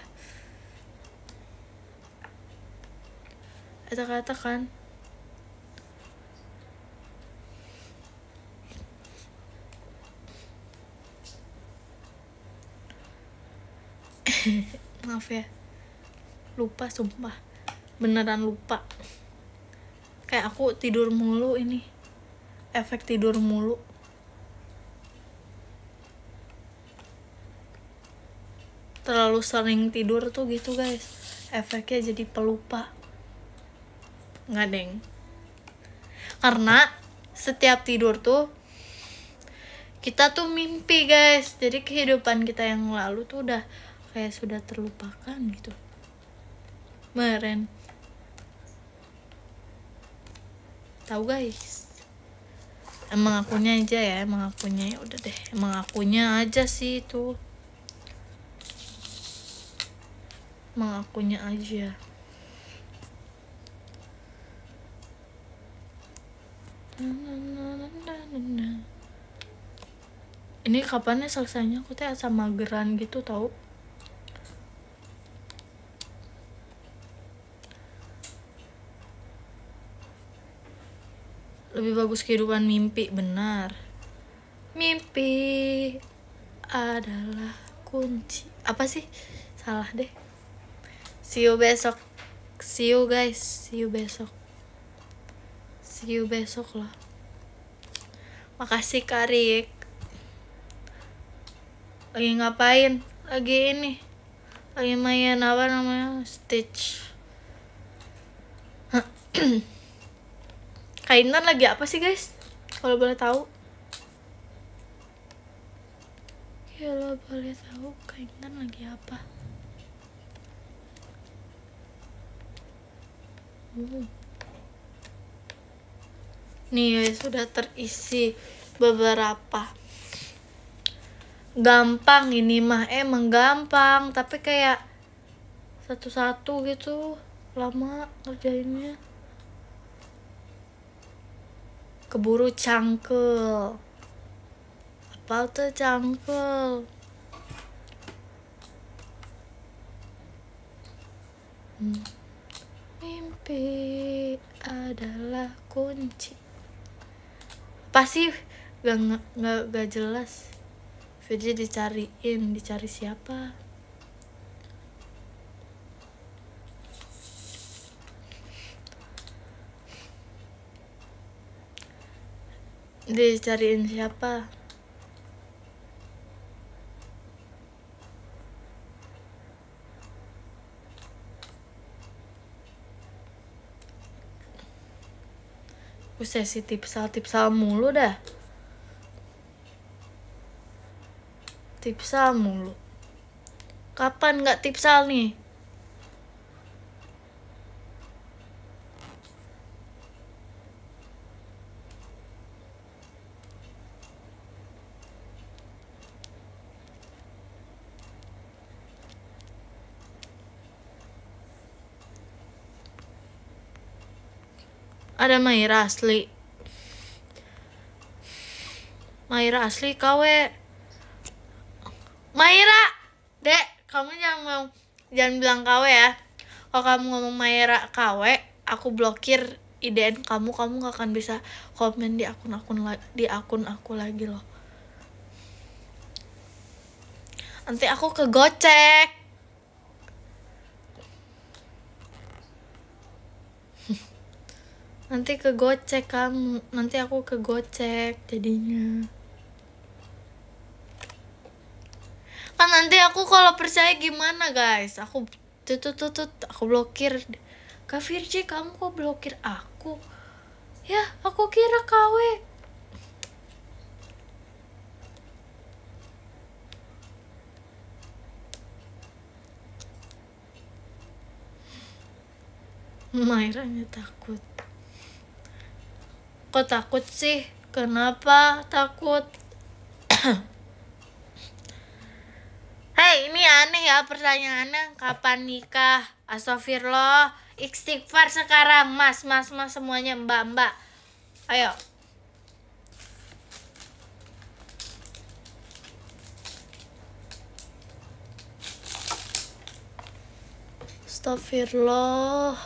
[SPEAKER 1] kata kan. Maaf ya, lupa sumpah, beneran lupa. Kayak aku tidur mulu ini, efek tidur mulu. Terlalu sering tidur tuh gitu guys, efeknya jadi pelupa. Nggak deng, karena setiap tidur tuh kita tuh mimpi guys, jadi kehidupan kita yang lalu tuh udah kayak sudah terlupakan gitu. Meren, tahu guys. Emang akunya aja ya, emang akunya, ya udah deh, emang akunya aja sih itu, emang akunya aja. Ini kapannya selesainya? Aku teh asa mageran gitu tau. Lebih bagus kehidupan mimpi, benar. Mimpi adalah kunci. Apa sih? Salah deh. See you besok. See you guys. See you besok. See you besok lah. Makasih Karik. Lagi ngapain? Lagi ini. Lagi main apa namanya? Stitch. Kak Intan lagi apa sih guys? Kalau boleh tahu. Kalau boleh tahu Kak Intan lagi apa? Nih guys, sudah terisi beberapa. Gampang ini mah, emang gampang, tapi kayak satu-satu gitu, lama ngerjainnya. Keburu cangkel. Apal tuh cangkel. Mimpi adalah kunci. Apa sih? Gak jelas. Video dicariin, dicari siapa? Dicariin siapa? Aku sesi tipsal mulu dah. Tipsal mulu. Kapan nggak tipsal nih? Ada Maira asli. Maira asli KW. Maira, Dek, kamu jangan bilang KW ya. Kalau kamu ngomong Maira KW, aku blokir IDN kamu gak akan bisa komen di akun aku lagi loh. Nanti aku kegocek. Nanti kegocek kamu, nanti aku kegocek jadinya. Kan nanti aku kalau percaya gimana guys? Aku aku blokir. Kak Virji, kamu kok blokir aku? Ya, aku kira KW. Mairanya takut. Kok takut sih? Kenapa takut? Hei, ini aneh ya pertanyaannya. Kapan nikah? Astagfirullah. Istighfar sekarang, mas semuanya, mbak. Ayo. Astagfirullah.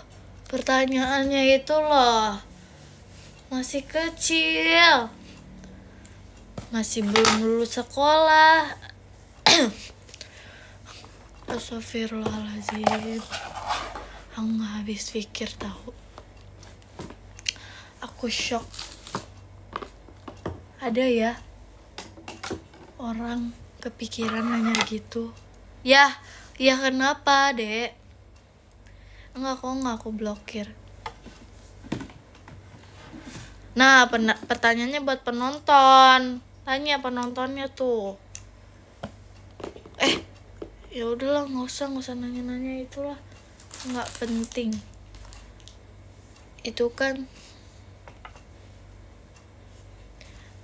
[SPEAKER 1] Pertanyaannya itu loh. Masih kecil. Masih belum lulus sekolah. Astagfirullahaladzim. Aku gak habis pikir tahu. Aku shock. Ada ya orang kepikiran nanya gitu. Ya kenapa, Dek? Enggak, aku blokir. Nah, pertanyaannya buat penonton. Tanya penontonnya tuh. Ya udahlah, nggak usah nanya itulah, nggak penting. Itu kan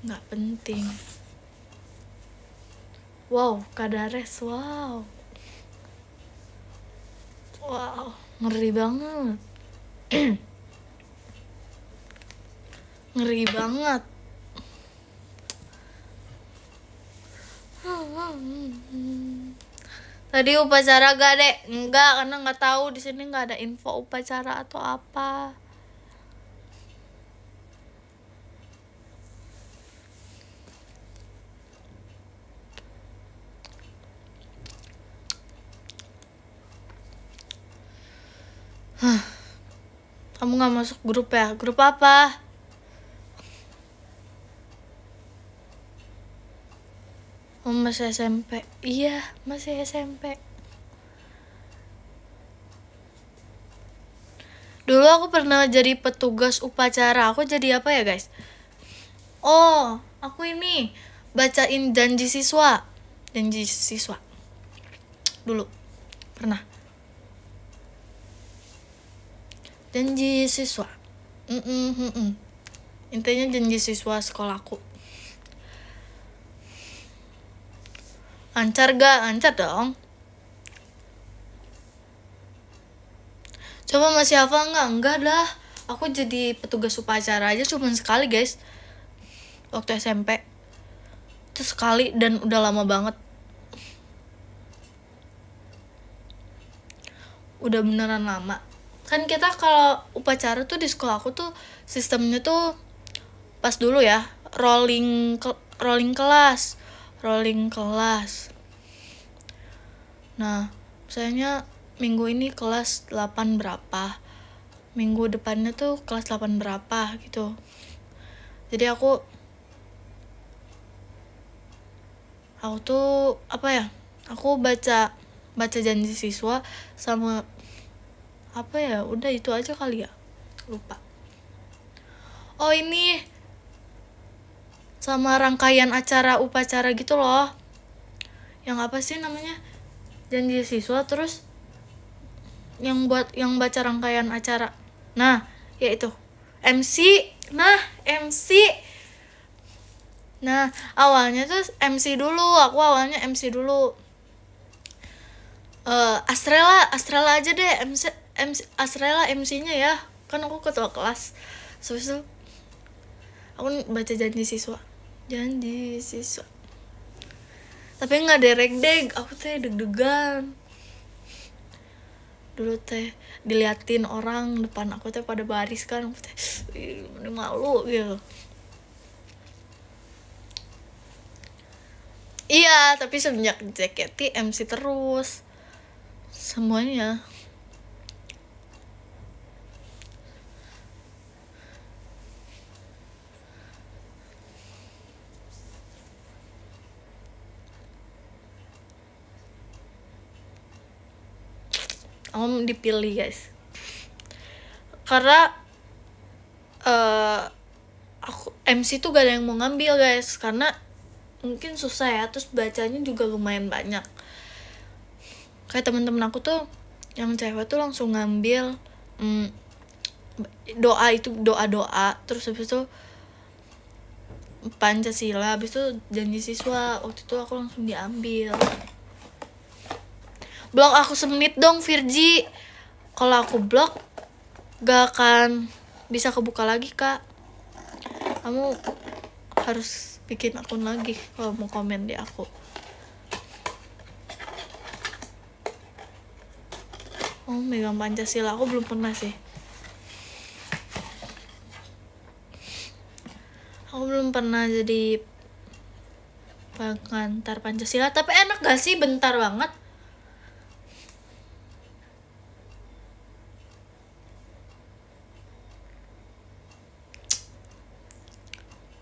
[SPEAKER 1] nggak penting. Wow, Kadares, wow, ngeri banget. Ngeri banget. Tadi upacara gak, Dek? Enggak, karena nggak tahu, di sini nggak ada info upacara atau apa. Kamu nggak masuk grup ya? Grup apa? Oh, masih SMP. Iya, masih SMP. Dulu aku pernah jadi petugas upacara. Aku jadi apa ya, guys? Oh, aku ini bacain janji siswa. Dulu pernah. Janji siswa. Intinya janji siswa sekolahku. Lancar gak? Lancar dong. Coba masih hafal nggak? Enggak lah. Aku jadi petugas upacara aja cuma sekali, guys. Waktu SMP. Itu sekali dan udah lama banget. Udah beneran lama. Kan kita kalau upacara tuh di sekolah aku tuh sistemnya tuh pas dulu ya, rolling kelas. Nah, misalnya minggu ini kelas 8 berapa, minggu depannya tuh kelas 8 berapa gitu. Jadi aku tuh apa ya, aku baca janji siswa sama apa ya, udah itu aja kali ya, lupa. Oh, ini sama rangkaian acara upacara gitu loh, yang apa sih namanya, janji siswa terus yang baca rangkaian acara. Nah, ya itu MC. Nah, awalnya tuh MC dulu. Aku awalnya MC dulu. Astrela aja deh, MC Astrela MC-nya ya. Kan aku ketua kelas. Terus itu aku baca janji siswa. Tapi nggak derek deg, aku teh deg-degan. Dulu teh diliatin orang depan aku teh pada baris kan, aku teh ini malu gitu. Iya, tapi semenjak JKT MC terus semuanya. aku dipilih guys, karena aku MC tuh gak ada yang mau ngambil guys, karena mungkin susah ya, terus bacanya juga lumayan banyak. Kayak teman-teman aku tuh yang cewek tuh langsung ngambil doa, terus habis itu Pancasila, habis itu janji siswa. Waktu itu aku langsung diambil. Blok aku semenit dong Virgi, kalau aku blok gak akan bisa kebuka lagi kak. Kamu harus bikin akun lagi kalau mau komen di aku. Oh, megang Pancasila aku belum pernah sih. Aku belum pernah jadi pengantar Pancasila, tapi enak gak sih? Bentar banget.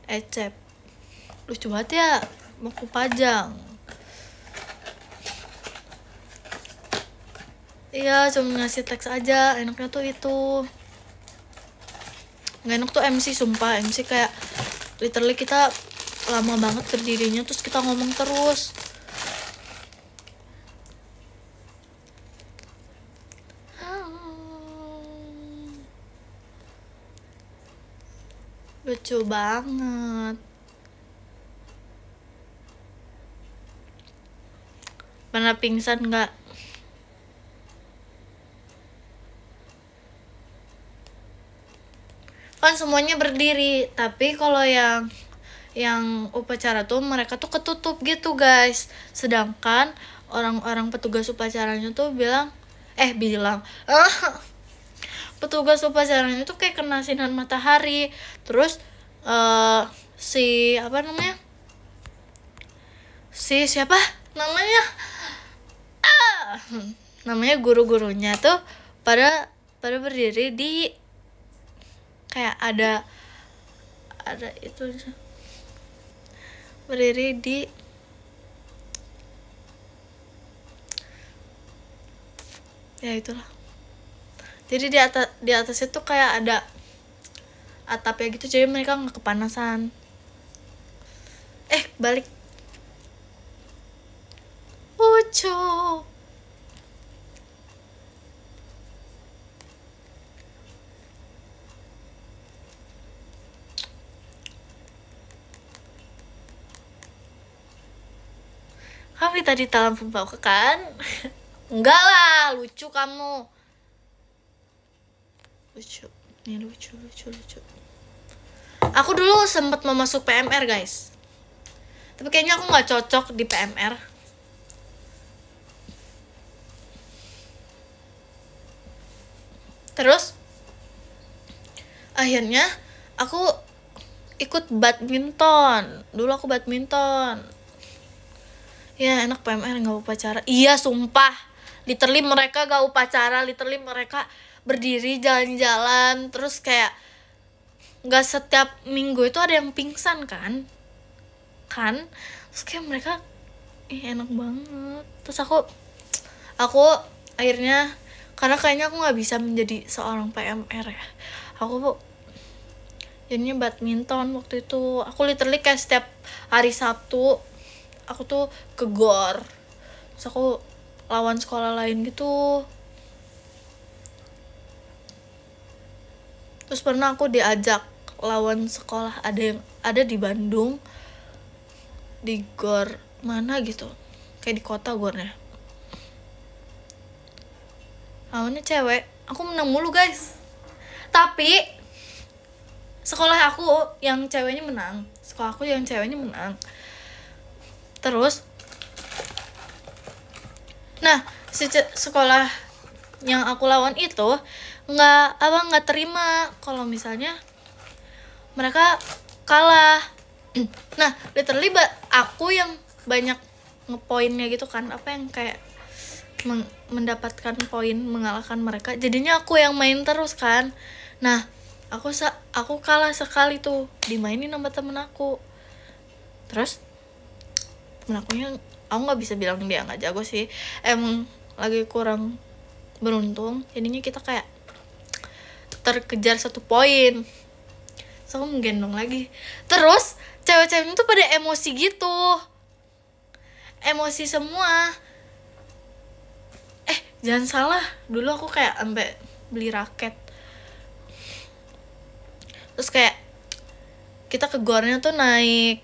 [SPEAKER 1] Ecep lucu banget ya, mau aku pajang. Iya, cuma ngasih teks aja, enaknya tuh itu. Nggak enak tuh MC, sumpah. MC kayak literally kita lama banget berdirinya, terus kita ngomong terus. Lucu banget. Pernah pingsan nggak? Kan semuanya berdiri, tapi kalau yang upacara tuh mereka tuh ketutup gitu guys. Sedangkan orang-orang petugas upacaranya tuh bilang petugas upacaranya tuh kayak kena sinar matahari. Terus siapa namanya namanya guru-gurunya tuh pada berdiri di kayak ada itu berdiri di ya itulah. Jadi di atas itu kayak ada atapnya gitu, jadi mereka nggak kepanasan. Balik lucu. Kami tadi dalam pembawa kan? Enggak lah, lucu kamu. Lucu. Ini lucu. Aku dulu sempet mau masuk PMR guys, tapi kayaknya aku nggak cocok di PMR. Terus akhirnya aku ikut badminton. Dulu aku badminton. Ya enak PMR nggak upacara. Iya sumpah, literally mereka gak upacara, literally mereka berdiri jalan-jalan. Terus kayak nggak setiap minggu itu ada yang pingsan kan. Terus kayak mereka enak banget. Terus aku akhirnya, karena kayaknya aku nggak bisa menjadi seorang PMR ya, aku jadinya badminton. Waktu itu aku literally kayak setiap hari Sabtu aku tuh ke GOR, terus aku lawan sekolah lain gitu. Terus pernah aku diajak lawan sekolah ada di Bandung, di GOR mana gitu, kayak di kota GORnya. Lawannya cewek, aku menang mulu guys. Tapi sekolah aku yang ceweknya menang. Terus nah si sekolah yang aku lawan itu nggak terima kalau misalnya mereka kalah. Nah literally aku yang banyak ngepoinnya gitu kan, yang kayak mendapatkan poin mengalahkan mereka, jadinya aku yang main terus kan. Nah aku kalah sekali tuh, dimainin sama temen aku. Terus temen aku nggak bisa bilang dia nggak jago sih, emang lagi kurang beruntung, jadinya kita kayak terkejar 1 poin. Terus aku menggendong lagi. Terus cewek-ceweknya tuh pada emosi gitu, emosi semua. Jangan salah, dulu aku kayak sampai beli raket. Terus kayak kita ke gornya tuh naik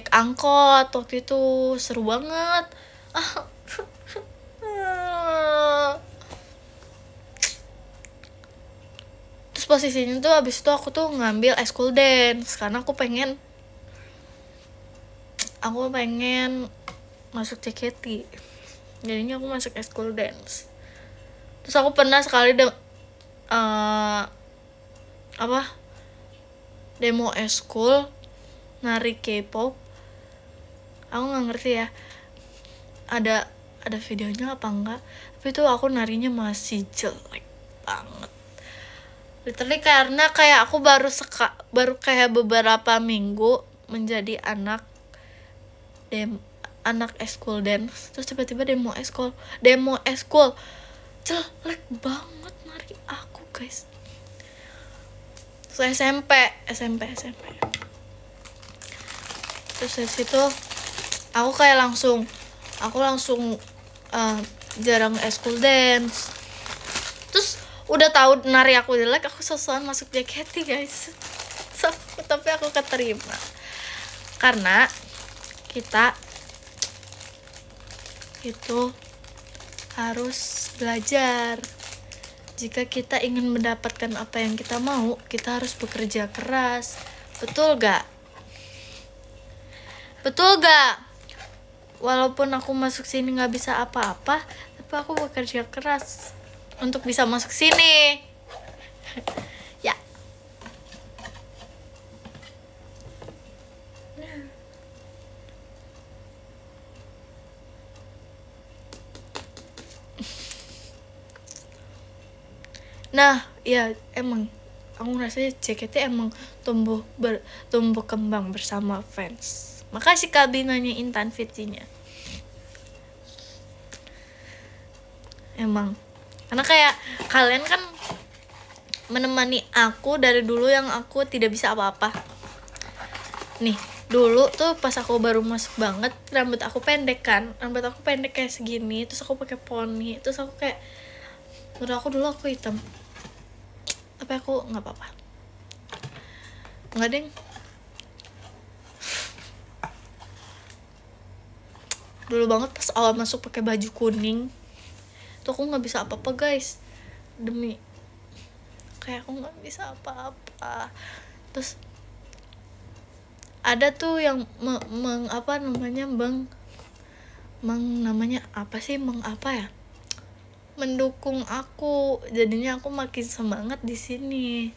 [SPEAKER 1] angkot. Waktu itu seru banget. Terus posisinya tuh abis itu aku tuh ngambil school dance karena aku pengen masuk JKT. Jadinya aku masuk school dance. Terus aku pernah sekali demo school nari K-pop. Aku nggak ngerti ya ada videonya apa enggak, tapi itu aku narinya masih jelek banget. Literally karena kayak aku baru kayak beberapa minggu menjadi anak school dance, terus tiba-tiba demo school jelek banget nari aku, guys. Terus SMP terus dari situ aku langsung jarang school dance. Terus udah tahu nari aku jelek, aku sosokan masuk JKT, guys. Tapi aku keterima karena kita itu harus belajar. Jika kita ingin mendapatkan apa yang kita mau, kita harus bekerja keras. Betul gak? Walaupun aku masuk sini gak bisa apa-apa, tapi aku bekerja keras untuk bisa masuk sini. Ya. Nah, ya emang aku ngerasa JKT emang tumbuh kembang bersama fans. Makasih Kak Bi nanya Intan Fitzinya. Emang karena kayak kalian kan menemani aku dari dulu yang aku tidak bisa apa-apa. Nih, dulu tuh pas aku baru masuk banget, rambut aku pendek kayak segini, terus aku pakai poni, terus aku kayak menurut aku dulu aku hitam. Tapi aku nggak apa-apa. Nggak, deng. Dulu banget pas awal masuk pakai baju kuning, tuh aku nggak bisa apa-apa, guys. Demi kayak aku nggak bisa apa-apa. Terus ada tuh yang mendukung aku. Jadinya aku makin semangat di sini.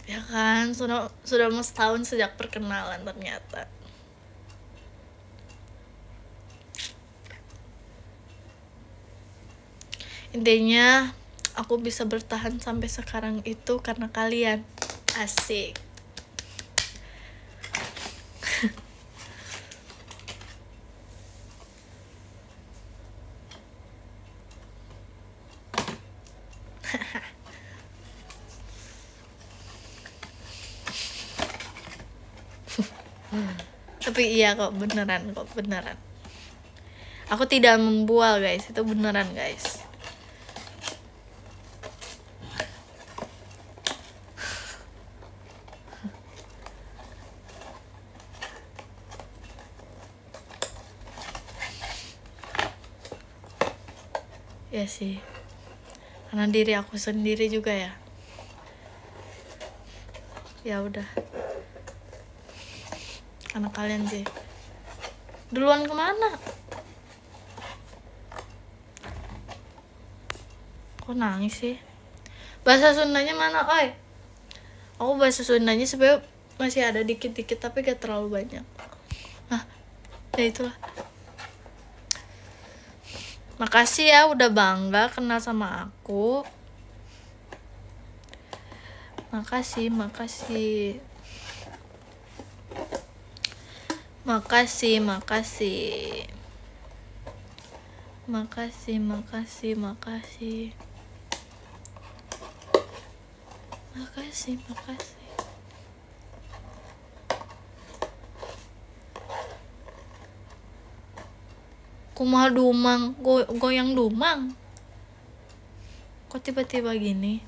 [SPEAKER 1] Ya kan, sudah mau setahun sejak perkenalan ternyata. Intinya aku bisa bertahan sampai sekarang itu karena kalian. Asik. Tapi iya kok, beneran. Aku tidak membual, guys. Itu beneran, guys. Ya sih, karena diri aku sendiri juga ya. Ya udah, karena kalian sih. Duluan kemana? Kok nangis sih? Bahasa Sundanya mana, oi? Aku bahasa Sundanya sebenarnya masih ada dikit-dikit, tapi gak terlalu banyak. Ya itulah. Makasih ya udah bangga kenal sama aku. Makasih, makasih. Makasih, makasih. Makasih, makasih, makasih. Makasih, makasih. Kumaha dumang, goyang dumang. Kok tiba-tiba gini?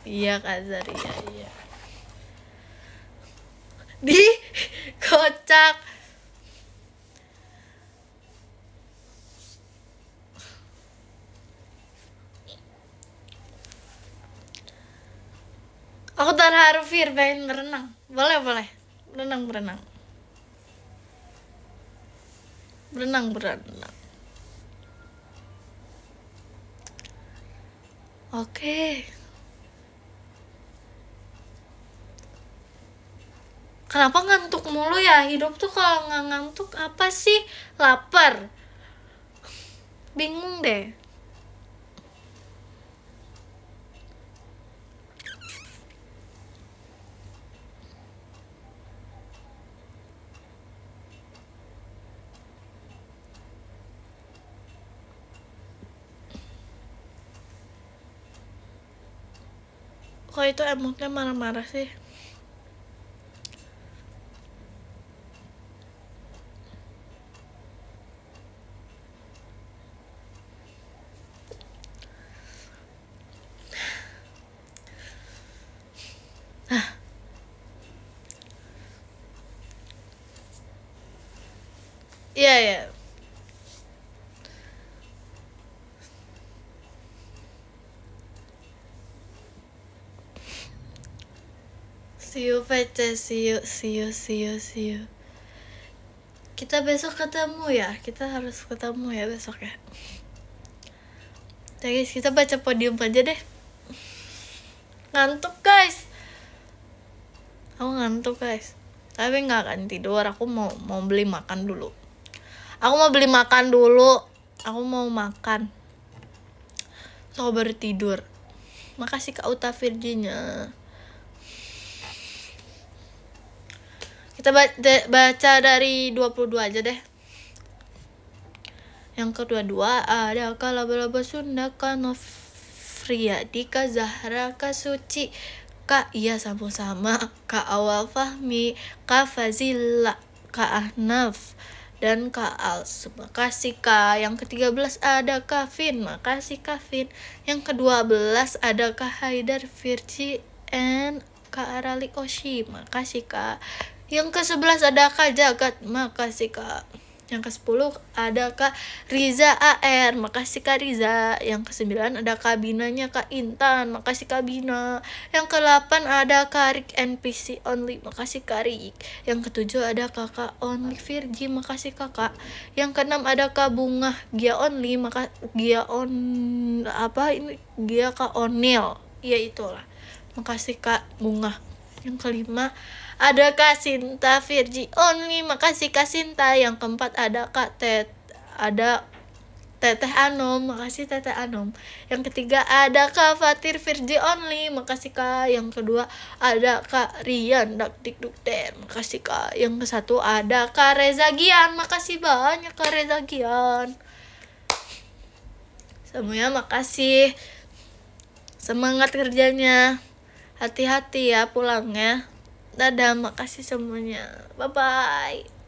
[SPEAKER 1] Iya Kak Zaria, iya. Di kocak. Aku terharu Fir, pengen berenang. Boleh, boleh. Berenang, berenang. Berenang, berenang. Oke. Kenapa ngantuk mulu ya? Hidup tuh kalau nggak ngantuk apa sih? Lapar. Bingung deh. Kok itu emotnya marah-marah sih? Iya, ya. See you, VC. See you, see you, see you, see you. Kita besok ketemu ya. Kita harus ketemu ya besok ya. Ya guys, kita baca podium aja deh. Ngantuk guys. Aku ngantuk guys. Tapi nggak akan tidur. Aku mau beli makan dulu. Aku mau beli makan dulu. Aku mau makan. So baru tidur. Makasih Kak Uta Virginia. Kita baca dari 22 aja deh. Yang kedua-dua ada Kak Laba-Laba Sunda, Kak Nofriyadi, Kak Zahra, Kak Suci, Kak Iya sama-sama, Kak Awal Fahmi, Kak Fazila, Kak Ahnaf, dan Kak Als. Makasih Kak. Yang ke-13 ada Kak Vin. Makasih Kak Vin. Yang ke-12 ada Kak Haidar Virgi and Kak Arali Oshi. Makasih Kak. Yang ke-11 ada Kak Jagat. Makasih Kak. Yang ke-10 ada Kak Riza AR. Makasih Kak Riza. Yang ke-9 ada Kak Binanya Kak Intan. Makasih Kak Bina. Yang ke-8 ada Kak Rik NPC Only. Makasih Kak Rik. Yang ke-7 ada Kakak Only Virgi. Makasih Kakak. Yang ke-6 ada Kak Bunga Gia Only. Gia Kak Onil. Ya itulah. Makasih Kak Bunga. Yang ke-5 ada Kak Sinta Virgi Only. Makasih Kak Sinta. Yang ke-4 ada Kak Teteh Anom. Makasih Teteh Anom. Yang ke-3 ada Kak Fatir Virgi Only. Makasih Kak. Yang ke-2 ada Kak Rian Dakdikdukter. Makasih Kak. Yang ke-1 ada Kak Reza Gian. Makasih banyak Kak Reza Gian. Semuanya makasih. Semangat kerjanya. Hati-hati ya pulangnya. Dadah, makasih semuanya. Bye-bye.